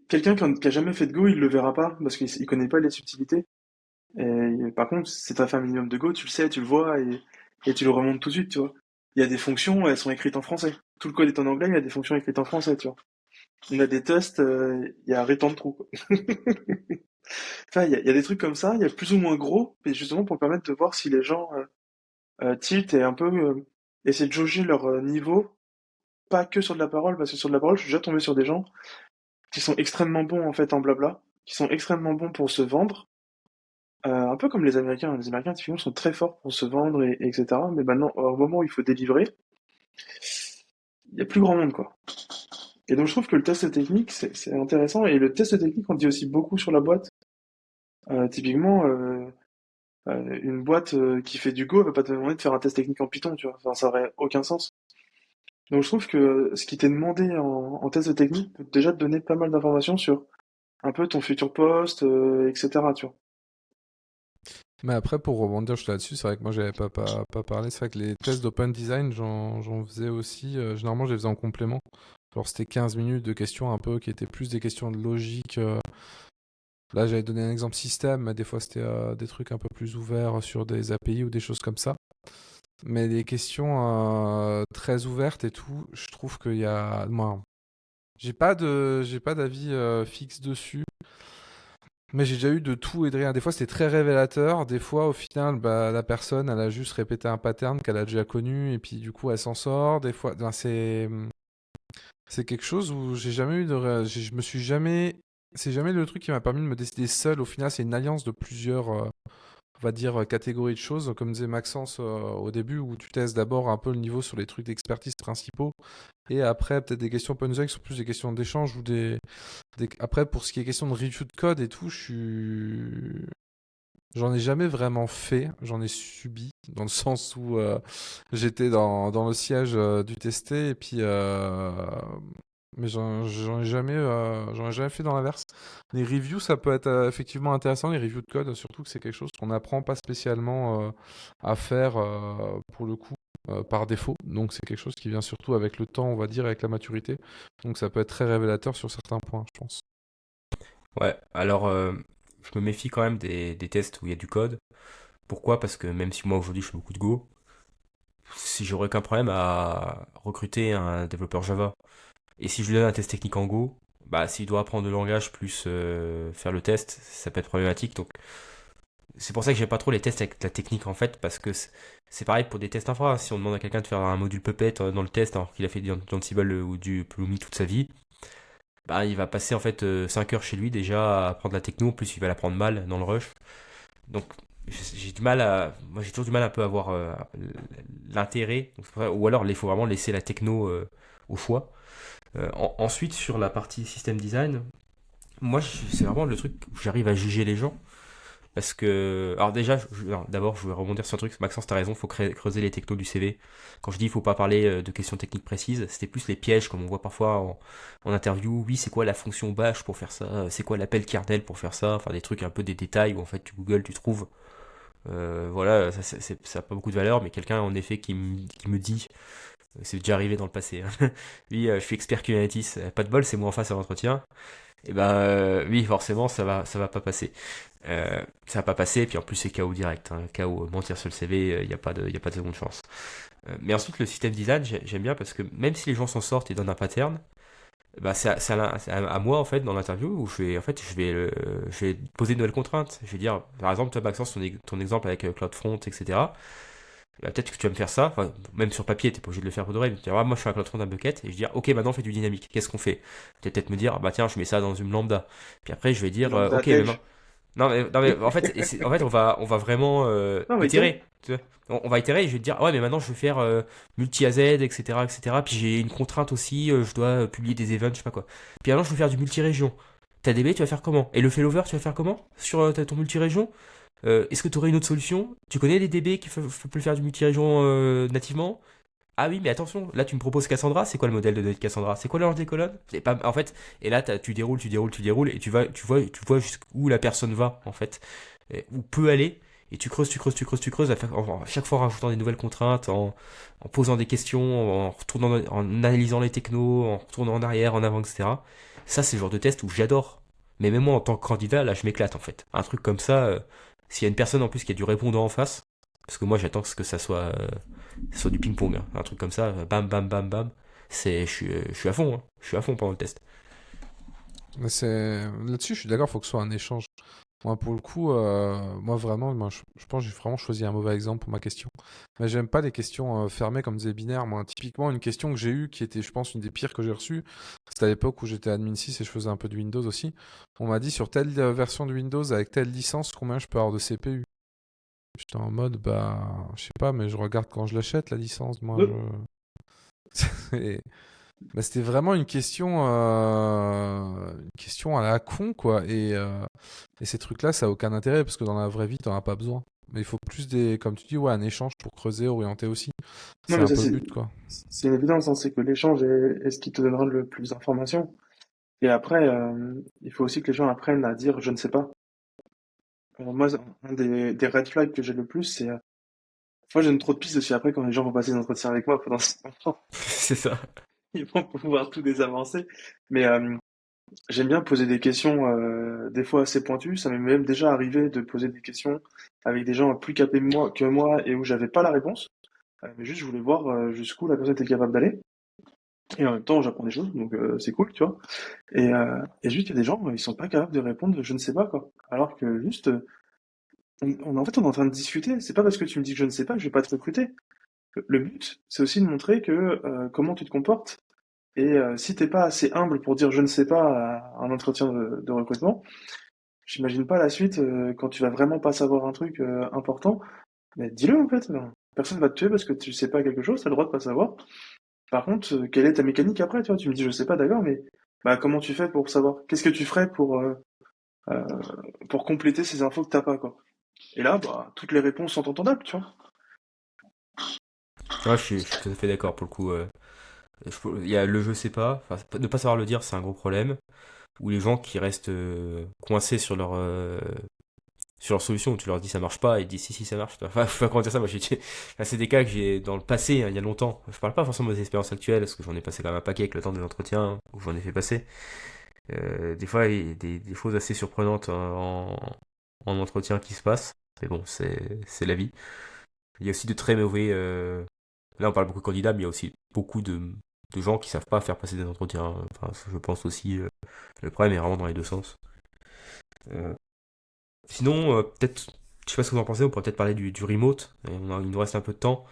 quelqu'un qui a jamais fait de Go, il le verra pas parce qu'il connaît pas les subtilités. Et par contre, si t'as fait un minimum de Go, tu le sais, tu le vois et tu le remontes tout de suite, tu vois. Il y a des fonctions, elles sont écrites en français. Tout le code est en anglais, il y a des fonctions écrites en français, tu vois. On a des tests, il y a return true, quoi. Enfin, il y a des trucs comme ça, il y a plus ou moins gros, mais justement pour permettre de voir si les gens tilt et un peu essayer de jauger leur niveau, pas que sur de la parole, parce que sur de la parole, je suis déjà tombé sur des gens qui sont extrêmement bons en fait en blabla, qui sont extrêmement bons pour se vendre, un peu comme les Américains. Les Américains, typiquement, sont très forts pour se vendre, etc. Mais maintenant, au moment où il faut délivrer, il y a plus grand monde, quoi. Et donc, je trouve que le test technique, c'est intéressant. Et le test technique, on dit aussi beaucoup sur la boîte. Typiquement, une boîte qui fait du Go, elle va pas te demander de faire un test technique en Python, tu vois. Enfin, ça aurait aucun sens. Donc, je trouve que ce qui t'est demandé en test technique peut déjà te donner pas mal d'informations sur un peu ton futur poste, etc., tu vois. Mais après, pour rebondir juste là-dessus, c'est vrai que moi, j'avais pas parlé. C'est vrai que les tests d'open design, j'en faisais aussi. Généralement, je les faisais en complément. Alors, c'était 15 minutes de questions un peu qui étaient plus des questions de logique. Là, j'avais donné un exemple système, mais des fois, c'était des trucs un peu plus ouverts sur des API ou des choses comme ça. Mais des questions très ouvertes et tout, je trouve qu'il y a. Moi, j'ai pas d'avis fixe dessus. Mais j'ai déjà eu de tout et de rien. Des fois, c'était très révélateur. Des fois, au final, bah, la personne, elle a juste répété un pattern qu'elle a déjà connu et puis du coup, elle s'en sort. Des fois, ben, c'est quelque chose où j'ai jamais eu je me suis jamais. C'est jamais le truc qui m'a permis de me décider seul. Au final, c'est une alliance de plusieurs, on va dire, catégories de choses. Comme disait Maxence au début, où tu testes d'abord un peu le niveau sur les trucs d'expertise principaux. Et après, peut-être des questions open qui sont plus des questions d'échange ou Après, pour ce qui est question de review de code et tout, j'en ai jamais vraiment fait. J'en ai subi, dans le sens où j'étais dans le siège du testé, et puis... Mais j'en ai jamais fait dans l'inverse. Les reviews, ça peut être effectivement intéressant, les reviews de code, surtout que c'est quelque chose qu'on n'apprend pas spécialement à faire pour le coup. Par défaut, donc c'est quelque chose qui vient surtout avec le temps, on va dire, avec la maturité, donc ça peut être très révélateur sur certains points, je pense. Ouais, alors je me méfie quand même des tests où il y a du code. Pourquoi? Parce que même si moi aujourd'hui je fais beaucoup de Go, si j'aurais aucun problème à recruter un développeur Java. Et si je lui donne un test technique en Go, bah s'il doit apprendre le langage plus faire le test, ça peut être problématique. Donc c'est pour ça que j'aime pas trop les tests avec la technique en fait, parce que c'est pareil pour des tests infra. Si on demande à quelqu'un de faire un module Puppet dans le test alors qu'il a fait du Ansible ou du Pulumi toute sa vie, bah, il va passer en fait 5 heures chez lui déjà à apprendre la techno, en plus il va l'apprendre mal dans le rush. Donc j'ai du mal à. Moi j'ai toujours du mal un peu à avoir l'intérêt. Donc, ou alors il faut vraiment laisser la techno au choix. Ensuite sur la partie système design, moi c'est vraiment le truc où j'arrive à juger les gens. Parce que, alors déjà, alors, d'abord, je vais rebondir sur un truc. Maxence, t'as raison, faut creuser les technos du CV. Quand je dis, il faut pas parler de questions techniques précises, c'était plus les pièges, comme on voit parfois en interview. Oui, c'est quoi la fonction bash pour faire ça? C'est quoi l'appel kernel pour faire ça? Enfin, des trucs un peu des détails où en fait tu googles, tu trouves. Voilà, ça a pas beaucoup de valeur, mais quelqu'un en effet qui me dit, c'est déjà arrivé dans le passé, hein. Oui, je suis expert Kubernetes, pas de bol, c'est moi en face à l'entretien. Et ben oui, forcément, ça va pas passer. Ça va pas passer, et puis en plus c'est KO direct, hein. KO, mentir sur le CV, il n'y a pas de, y a pas de seconde chance. Mais ensuite, le système design, j'aime bien parce que même si les gens s'en sortent et donnent un pattern, bah, c'est à moi en fait dans l'interview où je vais poser de nouvelles contraintes. Je vais dire, par exemple, toi Maxence, ton exemple avec CloudFront, etc. Bah, peut-être que tu vas me faire ça, enfin, même sur papier, t'es pas obligé de le faire pour de vrai, mais tu dis, ah, moi je fais un CloudFront d'un bucket, et je dis, ok, maintenant on fait du dynamique, qu'est-ce qu'on fait? Peut-être me dire, bah tiens, je mets ça dans une lambda. Puis après, je vais dire, Lambda ok, mais Edge. non, mais en fait, en fait on va vraiment Non, mais tiens. itérer. Tu vois. On va itérer et je vais te dire, ah ouais, mais maintenant je vais faire multi-AZ, etc., etc. Puis j'ai une contrainte aussi, je dois publier des events, je sais pas quoi. Puis maintenant je veux faire du multi-région. Ta DB, tu vas faire comment? Et le failover, tu vas faire comment? Sur ton multi-région? Est-ce que tu aurais une autre solution? Tu connais les DB qui peuvent faire du multi-région nativement? Ah oui, mais attention, là tu me proposes Cassandra, c'est quoi le modèle de données de Cassandra? C'est quoi l'ange des colonnes? C'est pas, en fait, et là tu déroules, et tu vois jusqu'où la personne va, en fait, et où peut aller, et tu creuses, à chaque fois en rajoutant des nouvelles contraintes, en posant des questions, en retournant, en analysant les technos, en retournant en arrière, en avant, etc. Ça, c'est le genre de test où j'adore. Mais même moi, en tant que candidat, là, je m'éclate, en fait. Un truc comme ça, s'il y a une personne en plus qui a du répondant en face, parce que moi, j'attends que ça soit du ping-pong, hein. Un truc comme ça, bam, bam, bam, bam. Je suis à fond, hein. Je suis à fond pendant le test. Mais là-dessus, je suis d'accord, il faut que ce soit un échange. Moi, pour le coup, moi vraiment, je pense que j'ai vraiment choisi un mauvais exemple pour ma question. Mais j'aime pas les questions fermées comme des binaires. Moi, typiquement, une question que j'ai eue qui était, je pense, une des pires que j'ai reçues, c'était à l'époque où j'étais admin 6 et je faisais un peu de Windows aussi. On m'a dit sur telle version de Windows avec telle licence, combien je peux avoir de CPU? J'étais en mode, bah, je sais pas, mais je regarde quand je l'achète la licence. Moi, Deux. Et- bah, c'était vraiment une question à la con, quoi. Et ces trucs-là, ça a aucun intérêt parce que dans la vraie vie, t'en as pas besoin. Mais il faut plus comme tu dis, ouais, un échange pour creuser, orienter aussi. Non, C'est mais un ça, peu le but, quoi. c'est une évidence, hein, c'est que l'échange est ce qui te donnera le plus d'informations. Et après, il faut aussi que les gens apprennent à dire je ne sais pas. Moi, un des red flags que j'ai le plus, c'est. Moi, j'ai trop de pistes aussi après quand les gens vont passer des entretiens avec moi pendant ce temps. C'est ça. Ils vont pouvoir tout désavancer. Mais j'aime bien poser des questions, des fois assez pointues. Ça m'est même déjà arrivé de poser des questions avec des gens plus capés que moi et où j'avais pas la réponse. Mais juste, je voulais voir jusqu'où la personne était capable d'aller. Et en même temps, j'apprends des choses, donc c'est cool, tu vois. Et juste, il y a des gens, ils sont pas capables de répondre, je ne sais pas, quoi. Alors que juste, en fait, on est en train de discuter. C'est pas parce que tu me dis que je ne sais pas que je vais pas te recruter. Le but, c'est aussi de montrer que comment tu te comportes. Et si t'es pas assez humble pour dire je ne sais pas à un entretien de recrutement, j'imagine pas la suite quand tu vas vraiment pas savoir un truc important. Mais dis-le en fait. Personne va te tuer parce que tu sais pas quelque chose, t'as le droit de pas savoir. Par contre, quelle est ta mécanique après, tu vois? Tu me dis je sais pas, d'accord, mais bah comment tu fais pour savoir? Qu'est-ce que tu ferais euh, pour compléter ces infos que t'as pas, quoi? Et là, bah toutes les réponses sont entendables, tu vois? Ouais, je suis tout à fait d'accord pour le coup. Il y a le je sais pas, enfin, ne pas savoir le dire, c'est un gros problème. Ou les gens qui restent coincés sur leur solution, où tu leur dis ça marche pas, et ils disent si, si, ça marche. Enfin, faut pas comment dire ça, moi enfin, c'est des cas que j'ai dans le passé, hein, il y a longtemps. Je parle pas forcément des expériences actuelles, parce que j'en ai passé quand même un paquet avec le temps des entretiens, où j'en ai fait passer. Des fois, il y a des choses assez surprenantes en entretien qui se passent. Mais bon, c'est la vie. Il y a aussi de très mauvais. Là, on parle beaucoup de candidats, mais il y a aussi beaucoup de gens qui savent pas faire passer des entretiens. Enfin, je pense aussi. Le problème est vraiment dans les deux sens. Euh, Sinon, peut-être. Je sais pas ce que vous en pensez, on pourrait peut-être parler du remote. Il nous reste un peu de temps.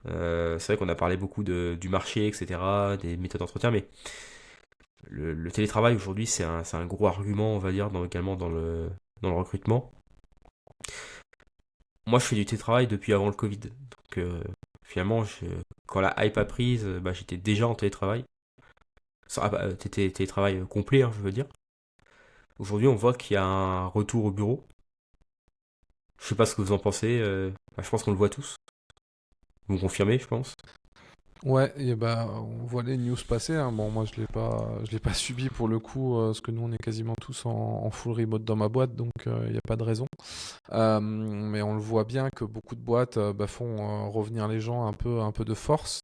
C'est vrai qu'on a parlé beaucoup du marché, etc., des méthodes d'entretien, mais le télétravail aujourd'hui, c'est un gros argument, on va dire, également dans le recrutement. Moi, je fais du télétravail depuis avant le Covid. Donc, finalement, quand la hype a prise, j'étais déjà en télétravail. Télétravail complet, hein, je veux dire. Aujourd'hui, on voit qu'il y a un retour au bureau. Je sais pas ce que vous en pensez. Je pense qu'on le voit tous. Vous me confirmez, je pense. Ouais, et bah, on voit les news passer, hein. Bon, moi, je l'ai pas subi pour le coup, parce que nous, on est quasiment tous en full remote dans ma boîte, donc il n'y a pas de raison. Mais on le voit bien que beaucoup de boîtes font revenir les gens un peu de force,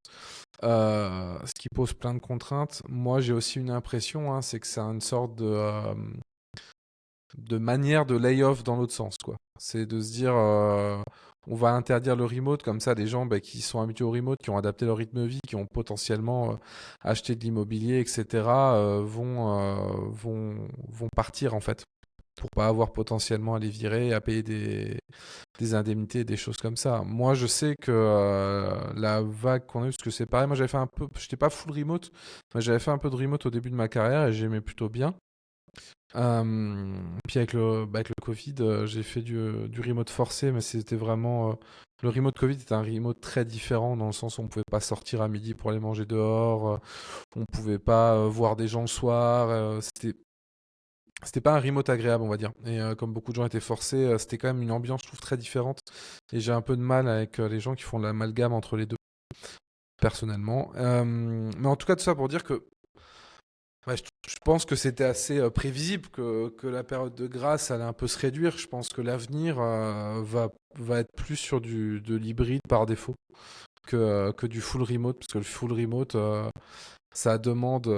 ce qui pose plein de contraintes. Moi, j'ai aussi une impression, hein, c'est que c'est une sorte de manière de layoff dans l'autre sens, quoi. C'est de se dire, on va interdire le remote, comme ça, les gens qui sont habitués au remote, qui ont adapté leur rythme de vie, qui ont potentiellement acheté de l'immobilier, etc., vont partir, en fait, pour pas avoir potentiellement à les virer, à payer des indemnités, des choses comme ça. Moi, je sais que la vague qu'on a eue, parce que c'est pareil, moi j'avais fait un peu, j'étais pas full remote, mais j'avais fait un peu de remote au début de ma carrière et j'aimais plutôt bien. Puis avec le Covid, j'ai fait du remote forcé, mais c'était vraiment. Le remote Covid était un remote très différent dans le sens où on pouvait pas sortir à midi pour aller manger dehors, on pouvait pas voir des gens le soir. C'était pas un remote agréable, on va dire. Et comme beaucoup de gens étaient forcés, c'était quand même une ambiance, je trouve, très différente. Et j'ai un peu de mal avec les gens qui font l'amalgame entre les deux, personnellement. Mais en tout cas, tout ça pour dire que ouais, je pense que c'était assez prévisible que la période de grâce allait un peu se réduire. Je pense que l'avenir va être plus sur de l'hybride par défaut que du full remote, parce que le full remote, ça demande,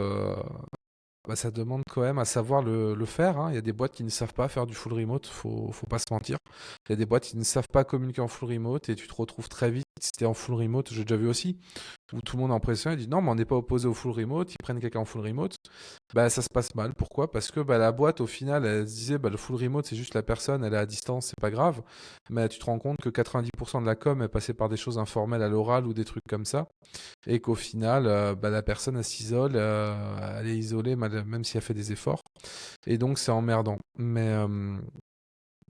ça demande quand même à savoir le faire, hein. Il y a des boîtes qui ne savent pas faire du full remote, faut pas se mentir. Il y a des boîtes qui ne savent pas communiquer en full remote et tu te retrouves très vite, si t'es en full remote, j'ai déjà vu aussi, où tout le monde est en pression et dit non, mais on n'est pas opposé au full remote, ils prennent quelqu'un en full remote. Bah, ça se passe mal. Pourquoi? Parce que la boîte, au final, elle se disait le full remote, c'est juste la personne, elle est à distance, c'est pas grave. Mais tu te rends compte que 90% de la com est passée par des choses informelles à l'oral ou des trucs comme ça. Et qu'au final, la personne, elle s'isole, elle est isolée, même si elle fait des efforts. Et donc, c'est emmerdant. Mais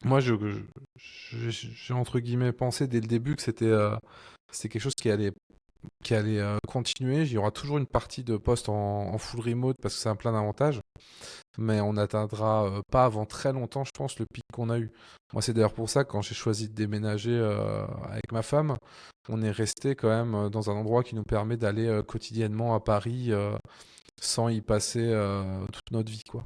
moi, j'ai entre guillemets pensé dès le début que c'était quelque chose qui allait continuer. Il y aura toujours une partie de postes en full remote parce que ça a plein d'avantages. Mais on n'atteindra pas avant très longtemps, je pense, le pic qu'on a eu. Moi, c'est d'ailleurs pour ça que quand j'ai choisi de déménager avec ma femme, on est resté quand même dans un endroit qui nous permet d'aller quotidiennement à Paris sans y passer toute notre vie, quoi.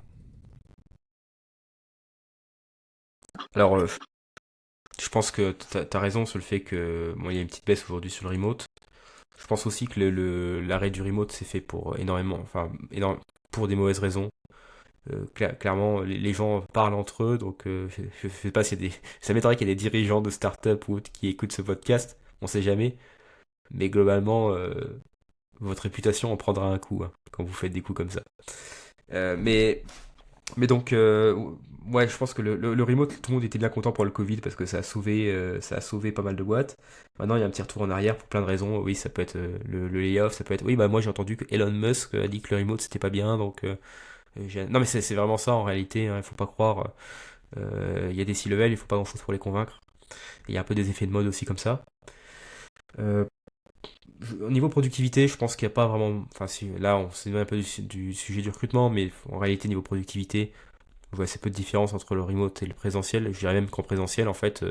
Alors, je pense que t'as raison sur le fait que il y a une petite baisse aujourd'hui sur le remote. Je pense aussi que l'arrêt du remote s'est fait pour pour des mauvaises raisons. Clairement, les gens parlent entre eux, donc je sais pas s'il y a ça m'étonnerait qu'il y ait des dirigeants de start-up ou autres qui écoutent ce podcast, on sait jamais. Mais globalement, votre réputation en prendra un coup hein, quand vous faites des coups comme ça. Euh, mais Mais donc, ouais, je pense que le remote, tout le monde était bien content pour le Covid parce que ça a sauvé pas mal de boîtes. Maintenant, il y a un petit retour en arrière pour plein de raisons. Oui, ça peut être le layoff, ça peut être. Oui, bah moi j'ai entendu que Elon Musk a dit que le remote c'était pas bien, donc. Non, mais c'est vraiment ça en réalité. Hein, il faut pas croire. Il y a des C-level, il faut pas grand-chose pour les convaincre. Il y a un peu des effets de mode aussi comme ça. Euh, Au niveau productivité, je pense qu'il n'y a pas vraiment. Enfin, si, là, on s'éloigne un peu du sujet du recrutement, mais en réalité, niveau productivité. Je vois assez peu de différence entre le remote et le présentiel. Je dirais même qu'en présentiel, en fait,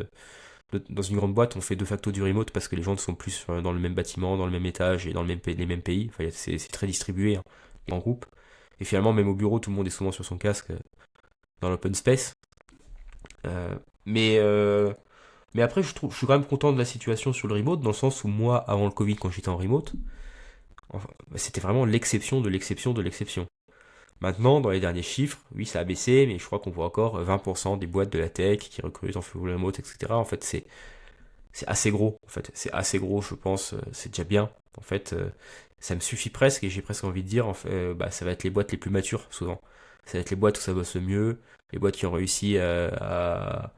dans une grande boîte, on fait de facto du remote parce que les gens ne sont plus dans le même bâtiment, dans le même étage et dans les mêmes pays. Enfin, c'est très distribué hein, en groupe. Et finalement, même au bureau, tout le monde est souvent sur son casque dans l'open space. Euh, mais, euh, mais après, je suis quand même content de la situation sur le remote, dans le sens où moi, avant le Covid, quand j'étais en remote, enfin, c'était vraiment l'exception de l'exception de l'exception. Maintenant, dans les derniers chiffres, oui, ça a baissé, mais je crois qu'on voit encore 20% des boîtes de la tech qui recrutent en full remote, etc. En fait, c'est assez gros. En fait, c'est assez gros, je pense. C'est déjà bien. En fait, ça me suffit presque, et j'ai presque envie de dire, en fait, ça va être les boîtes les plus matures, souvent. Ça va être les boîtes où ça bosse le mieux, les boîtes qui ont réussi à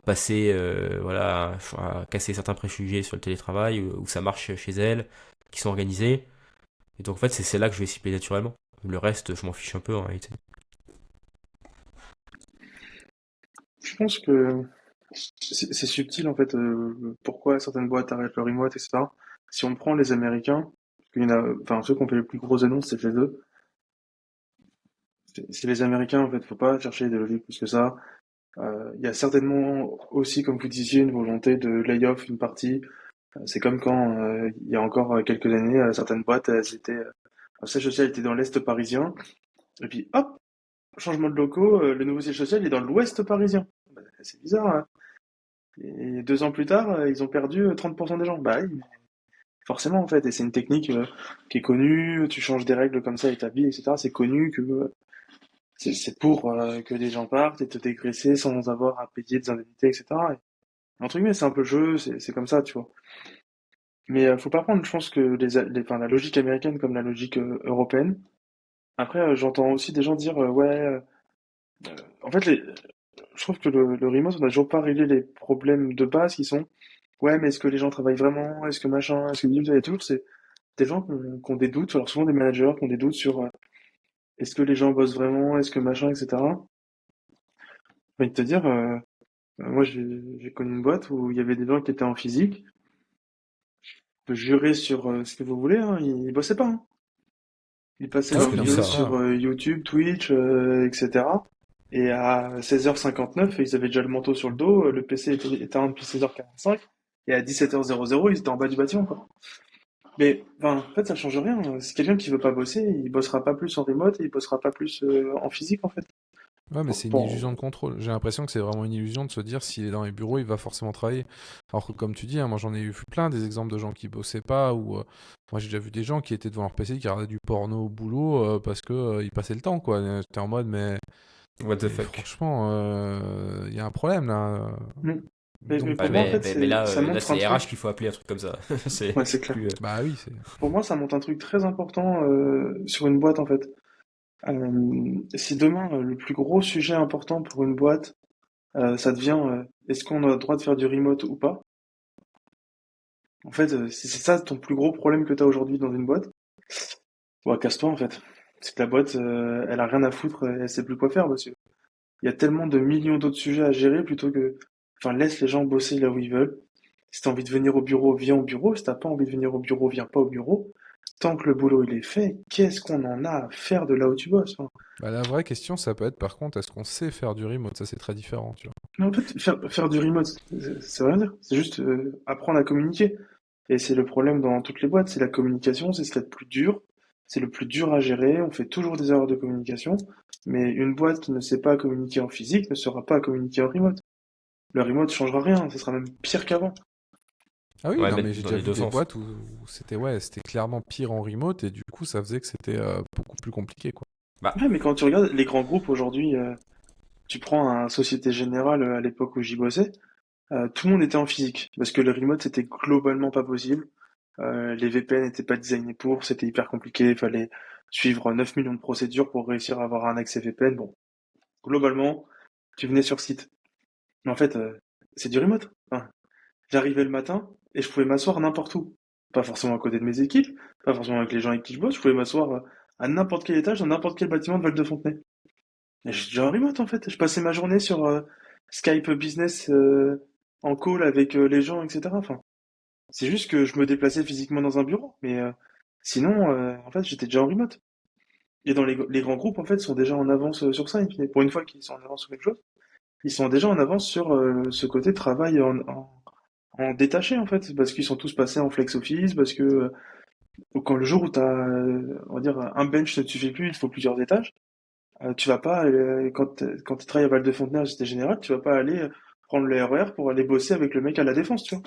passer, voilà, à casser certains préjugés sur le télétravail, où ça marche chez elles, qui sont organisées. Et donc, en fait, c'est là que je vais cibler naturellement. Le reste, je m'en fiche un peu en réalité. Je pense que c'est subtil en fait, pourquoi certaines boîtes arrêtent le remote, etc. Si on prend les Américains, parce qu'il y en a, enfin ceux qui ont fait les plus grosses annonces, c'est les deux. C'est les Américains en fait, faut pas chercher des logiques plus que ça. Il y a certainement aussi, comme vous disiez, une volonté de lay-off une partie. C'est comme quand il y a encore quelques années, certaines boîtes, elles étaient, leur siège social était dans l'est parisien, et puis hop, changement de locaux, le nouveau siège social est dans l'ouest parisien. Bah, c'est bizarre, hein. Et 2 ans plus tard, ils ont perdu 30% des gens. Bah oui, forcément en fait, et c'est une technique qui est connue, tu changes des règles comme ça établies, etc. C'est connu que c'est pour que les gens partent et te dégraisser sans avoir à payer des indemnités, etc. Et, entre guillemets, c'est un peu le jeu, c'est comme ça, tu vois. Mais faut pas prendre, je pense que enfin, la logique américaine comme la logique européenne. Après, j'entends aussi des gens dire ouais, en fait, je trouve que le remote, on n'a toujours pas réglé les problèmes de base qui sont ouais, mais est-ce que les gens travaillent vraiment? Est-ce que machin? Est-ce que il y a toujours c'est des gens qui ont des doutes, alors souvent des managers qui ont des doutes sur est-ce que les gens bossent vraiment? Est-ce que machin, etc. J'ai envie de te dire, moi j'ai connu une boîte où il y avait des gens qui étaient en physique. Je peux jurer sur ce que vous voulez, hein, ils bossaient pas, hein. Ils passaient Ah, je leurs peux dire vidéos ça. sur YouTube, Twitch, etc. Et à 16h59, ils avaient déjà le manteau sur le dos, le PC était éteint depuis 16h45, et à 17h00, ils étaient en bas du bâtiment, quoi. Mais, enfin, en fait, ça change rien. C'est quelqu'un qui veut pas bosser, il bossera pas plus en remote, et il bossera pas plus en physique, en fait. Ouais, mais Pour- c'est une illusion de pour- contrôle. J'ai l'impression que c'est vraiment une illusion de se dire s'il est dans les bureaux, il va forcément travailler. Alors que comme tu dis, hein, moi j'en ai vu plein des exemples de gens qui bossaient pas ou moi j'ai déjà vu des gens qui étaient devant leur PC qui regardaient du porno au boulot parce que ils passaient le temps quoi. J'étais en mode What the mais fuck. franchement il y a un problème là. Mm. Mais Donc Ouais, pour moi, en fait, mais là, ça là montre c'est un les RH truc. qu'il faut appeler un truc comme ça. Ouais, C'est c'est c'est clair. plus. bah oui, c'est Pour moi, ça montre un truc très important sur une boîte, en fait. Si demain, le plus gros sujet important pour une boîte, ça devient est-ce qu'on a le droit de faire du remote ou pas? En fait, si c'est ça ton plus gros problème que tu as aujourd'hui dans une boîte, ouais, casse-toi en fait. C'est que la boîte, elle a rien à foutre, elle sait plus quoi faire, monsieur. Il y a tellement de millions d'autres sujets à gérer plutôt que, enfin, laisse les gens bosser là où ils veulent. Si t'as envie de venir au bureau, viens au bureau. Si t'as pas envie de venir au bureau, viens pas au bureau. Tant que le boulot il est fait, qu'est-ce qu'on en a à faire de là où tu bosses? Enfin, bah, la vraie question ça peut être par contre est-ce qu'on sait faire du remote? Ça c'est très différent, tu vois. mais en fait, faire du remote, ça veut rien dire. C'est juste apprendre à communiquer. Et c'est le problème dans toutes les boîtes, c'est la communication, c'est ce qu'il y a de plus dur. C'est le plus dur à gérer. On fait toujours des erreurs de communication. Mais une boîte qui ne sait pas communiquer en physique ne saura pas communiquer en remote. Le remote changera rien, ce sera même pire qu'avant. Ah oui, Ouais, non mais mais j'ai dans déjà les vu deux des sens. boîtes où c'était ouais, c'était clairement pire en remote et du coup ça faisait que c'était beaucoup plus compliqué quoi. Bah, Ouais, mais quand tu regardes les grands groupes aujourd'hui, tu prends un Société Générale à l'époque où j'y bossais, tout le monde était en physique parce que le remote c'était globalement pas possible. Les VPN n'étaient pas designés pour, c'était hyper compliqué, il fallait suivre 9 millions de procédures pour réussir à avoir un accès VPN. Bon, globalement, tu venais sur site. Mais en fait, c'est du remote. Enfin, j'arrivais le matin et je pouvais m'asseoir n'importe où. Pas forcément à côté de mes équipes, pas forcément avec les gens avec qui je bosse, je pouvais m'asseoir à n'importe quel étage, dans n'importe quel bâtiment de Val-de-Fontenay. Et je suis déjà en remote en fait. Je passais ma journée sur Skype Business en call avec les gens, etc. Enfin, c'est juste que je me déplaçais physiquement dans un bureau, mais sinon, en fait, j'étais déjà en remote. Et dans les grands groupes, en fait, sont déjà en avance sur ça. Pour une fois qu'ils sont en avance sur quelque chose, ils sont déjà en avance sur ce côté travail en détaché, en fait, parce qu'ils sont tous passés en flex office, parce que quand le jour où tu as, on va dire, un bench ne te suffit plus, il te faut plusieurs étages, tu vas pas, quand tu travailles à Val-de-Fontenay, à Société Générale, tu vas pas aller prendre le RER pour aller bosser avec le mec à la Défense, tu vois.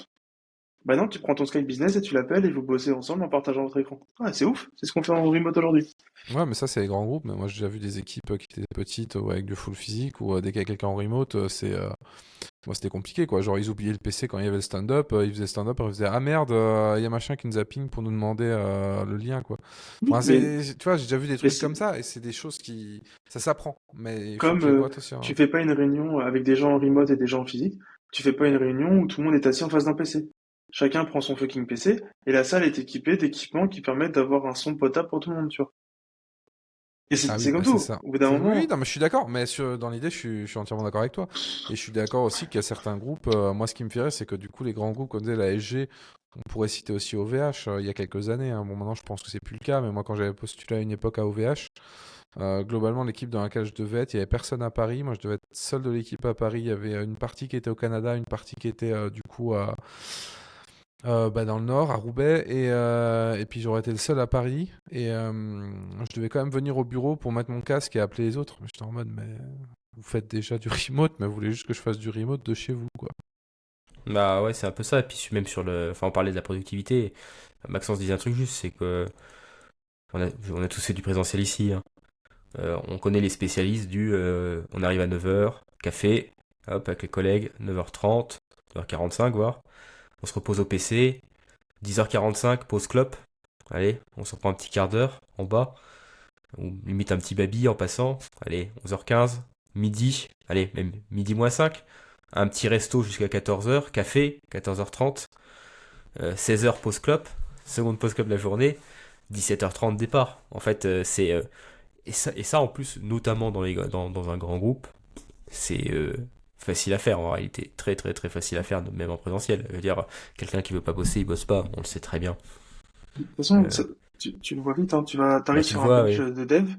Bah non, tu prends ton Skype Business et tu l'appelles et vous bossez ensemble en partageant votre écran. Ouais, c'est ouf, c'est ce qu'on fait en remote aujourd'hui. Ouais, mais ça, c'est les grands groupes. Mais moi, j'ai déjà vu des équipes qui étaient petites ou avec du full physique ou dès qu'il y a quelqu'un en remote, moi, c'était compliqué, quoi. Genre, ils oubliaient le PC quand il y avait le stand-up, ils faisaient stand-up, ils faisaient ah merde, il y a machin qui nous a ping pour nous demander le lien, quoi. Oui, Enfin, tu vois, j'ai déjà vu des mais trucs comme ça et c'est des choses qui. Ça s'apprend. Mais il faut comme que les boîtes aussi. tu fais pas une réunion avec des gens en remote et des gens en physique, tu fais pas une réunion où tout le monde est assis en face d'un PC. Chacun prend son fucking PC et la salle est équipée d'équipements qui permettent d'avoir un son potable pour tout le monde, tu vois. Et Ah c'est oui, comme bah c'est tout. ça. Au bout d'un Oui, oui, moment, non, mais je suis d'accord. Mais dans l'idée, je suis entièrement d'accord avec toi. Et je suis d'accord aussi qu'il y a certains groupes. Moi, ce qui me fait rire, c'est que du coup, les grands groupes comme la SG, on pourrait citer aussi OVH il y a quelques années, hein. Bon, maintenant, je pense que c'est plus le cas. Mais moi, quand j'avais postulé à une époque à OVH, globalement, l'équipe dans laquelle je devais être, il y avait personne à Paris. Moi, je devais être seul de l'équipe à Paris. Il y avait une partie qui était au Canada, une partie qui était du coup dans le nord, à Roubaix, et puis j'aurais été le seul à Paris, et je devais quand même venir au bureau pour mettre mon casque et appeler les autres. Mais j'étais en mode, mais vous faites déjà du remote, mais vous voulez juste que je fasse du remote de chez vous, quoi. Bah ouais, c'est un peu ça. Et puis même sur le. Enfin, on parlait de la productivité. Maxence disait un truc juste, c'est que on a tous fait du présentiel ici, hein. On connaît les spécialistes on arrive à 9h, café, hop, avec les collègues, 9h30, 9h45 voire. On se repose au PC, 10h45, pause clope. Allez, on se reprend un petit quart d'heure en bas. On limite un petit baby en passant. Allez, 11h15, midi, allez, même midi moins 5. Un petit resto jusqu'à 14h, café, 14h30. 16h pause clope, seconde pause clope de la journée, 17h30 départ. En fait, et ça en plus, notamment dans un grand groupe, c'est facile à faire en réalité. Très très très facile à faire, même en présentiel. Je veux dire, quelqu'un qui veut pas bosser, il bosse pas, on le sait très bien. de toute façon, Euh, tu le vois vite, hein, Bah t'arrives tu le sur un vois, bench oui. de dev,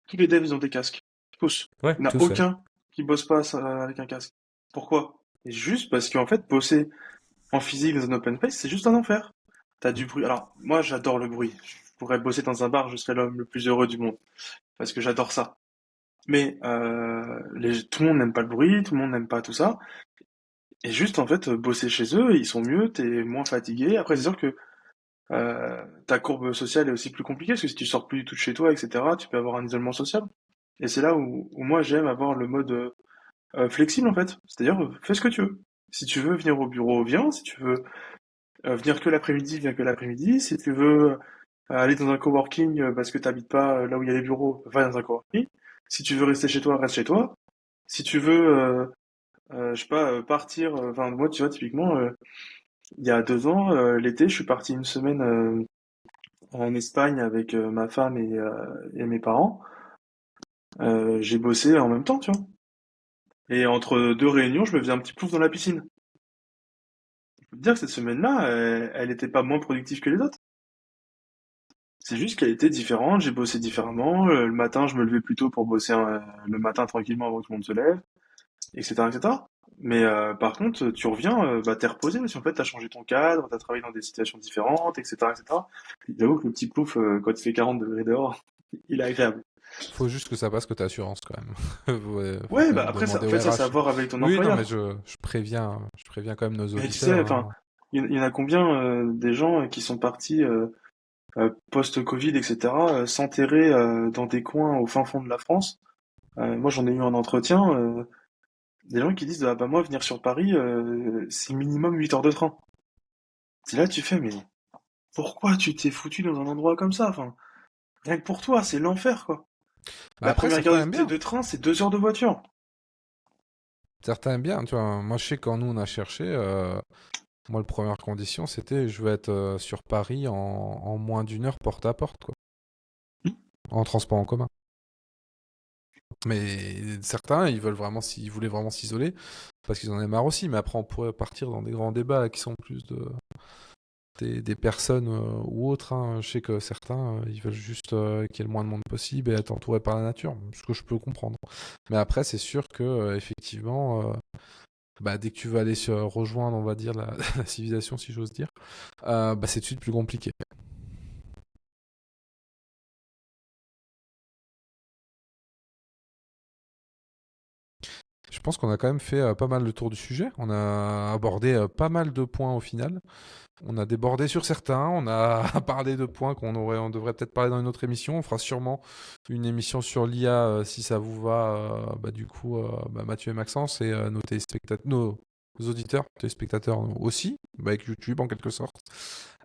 tous les devs, ils ont des casques. Tous. Ouais, Il n'y en a tous, ouais. aucun qui bosse pas avec un casque. Pourquoi? Et juste parce qu'en fait, bosser en physique dans un open space, c'est juste un enfer. T'as du bruit. Alors, moi, j'adore le bruit. Je pourrais bosser dans un bar, je serais l'homme le plus heureux du monde. Parce que j'adore ça. Mais tout le monde n'aime pas le bruit, tout le monde n'aime pas tout ça. Et juste, en fait, bosser chez eux, ils sont mieux, t'es moins fatigué. Après, c'est sûr que ta courbe sociale est aussi plus compliquée, parce que si tu sors plus du tout de chez toi, etc., tu peux avoir un isolement social. Et c'est là où moi, j'aime avoir le mode flexible, en fait. C'est-à-dire, fais ce que tu veux. Si tu veux venir au bureau, viens. Si tu veux venir que l'après-midi, viens que l'après-midi. Si tu veux aller dans un coworking parce que t'habites pas là où il y a les bureaux, va dans un coworking. Si tu veux rester chez toi, reste chez toi. Si tu veux, je sais pas, partir. Enfin, moi, tu vois, typiquement, il y a 2 ans, l'été, je suis parti une semaine en Espagne avec ma femme et mes parents. J'ai bossé en même temps, tu vois. Et entre deux réunions, je me faisais un petit plouf dans la piscine. Je peux te dire que cette semaine-là, elle était pas moins productive que les autres. C'est juste qu'elle était différente, j'ai bossé différemment. Le matin, je me levais plus tôt pour bosser le matin tranquillement avant que tout le monde se lève, etc., etc. Mais par contre, tu reviens, bah, t'es reposé, parce qu'en fait, t'as changé ton cadre, t'as travaillé dans des situations différentes, etc., etc. J'avoue que le petit plouf, quand il fait 40 degrés dehors, il est agréable. Faut juste que ça passe côté assurance, quand même. Faut Ouais, quand bah même après, demander en au fait, ça a à RH. voir avec ton Oui, non, mais employeur. je préviens quand même nos Mais tu auditeurs, sais, enfin, hein. il y en a combien des gens qui sont partis post-Covid, etc., s'enterrer dans des coins au fin fond de la France. Moi, j'en ai eu un entretien, des gens qui disent, ah bah moi, venir sur Paris, c'est minimum 8 heures de train. C'est là, tu fais, mais pourquoi tu t'es foutu dans un endroit comme ça? Enfin, rien que pour toi, c'est l'enfer, quoi. Bah, La après, première gare certains aiment bien. de train, c'est 2 heures de voiture. Certains aiment bien, tu vois. Moi, je sais quand nous, on a cherché, moi, la première condition, c'était je veux être sur Paris en moins d'une heure porte à porte, quoi. En transport en commun. Mais certains, ils voulaient vraiment s'isoler parce qu'ils en avaient marre aussi. Mais après, on pourrait partir dans des grands débats qui sont plus des personnes ou autres, hein. Je sais que certains, ils veulent juste qu'il y ait le moins de monde possible et être entouré par la nature, ce que je peux comprendre. Mais après, c'est sûr que effectivement, bah, dès que tu veux aller rejoindre, on va dire, la civilisation, si j'ose dire, bah, c'est tout de suite plus compliqué. Je pense qu'on a quand même fait pas mal le tour du sujet. On a abordé pas mal de points au final. On a débordé sur certains. On a parlé de points on devrait peut-être parler dans une autre émission. On fera sûrement une émission sur l'IA si ça vous va. Bah, du coup, bah, Mathieu et Maxence et nos téléspectateurs, nos auditeurs, téléspectateurs aussi, bah, avec YouTube en quelque sorte.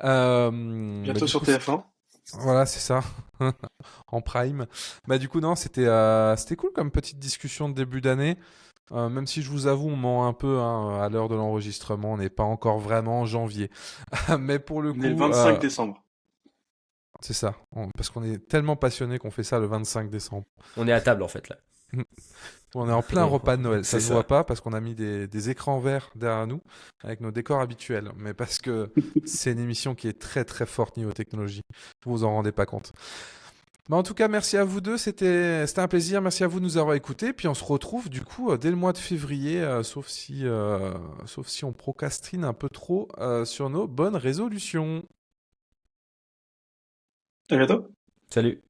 Bah, Bientôt du sur coup, TF1. voilà, c'est ça. En prime. Bah, du coup, non, c'était cool comme petite discussion de début d'année. Même si je vous avoue, on ment un peu hein, à l'heure de l'enregistrement, on n'est pas encore vraiment en janvier. Mais pour le On est le coup, 25 décembre. C'est ça. Parce qu'on est tellement passionnés qu'on fait ça le 25 décembre. On est à table en fait là. On est en plein repas de Noël. Ça C'est se ça. voit pas parce qu'on a mis des écrans verts derrière nous avec nos décors habituels. Mais parce que c'est une émission qui est très très forte niveau technologie. Vous vous en rendez pas compte. Mais en tout cas, merci à vous deux. C'était un plaisir. Merci à vous de nous avoir écoutés. Puis on se retrouve du coup dès le mois de février, sauf si on procrastine un peu trop sur nos bonnes résolutions. À bientôt. Salut.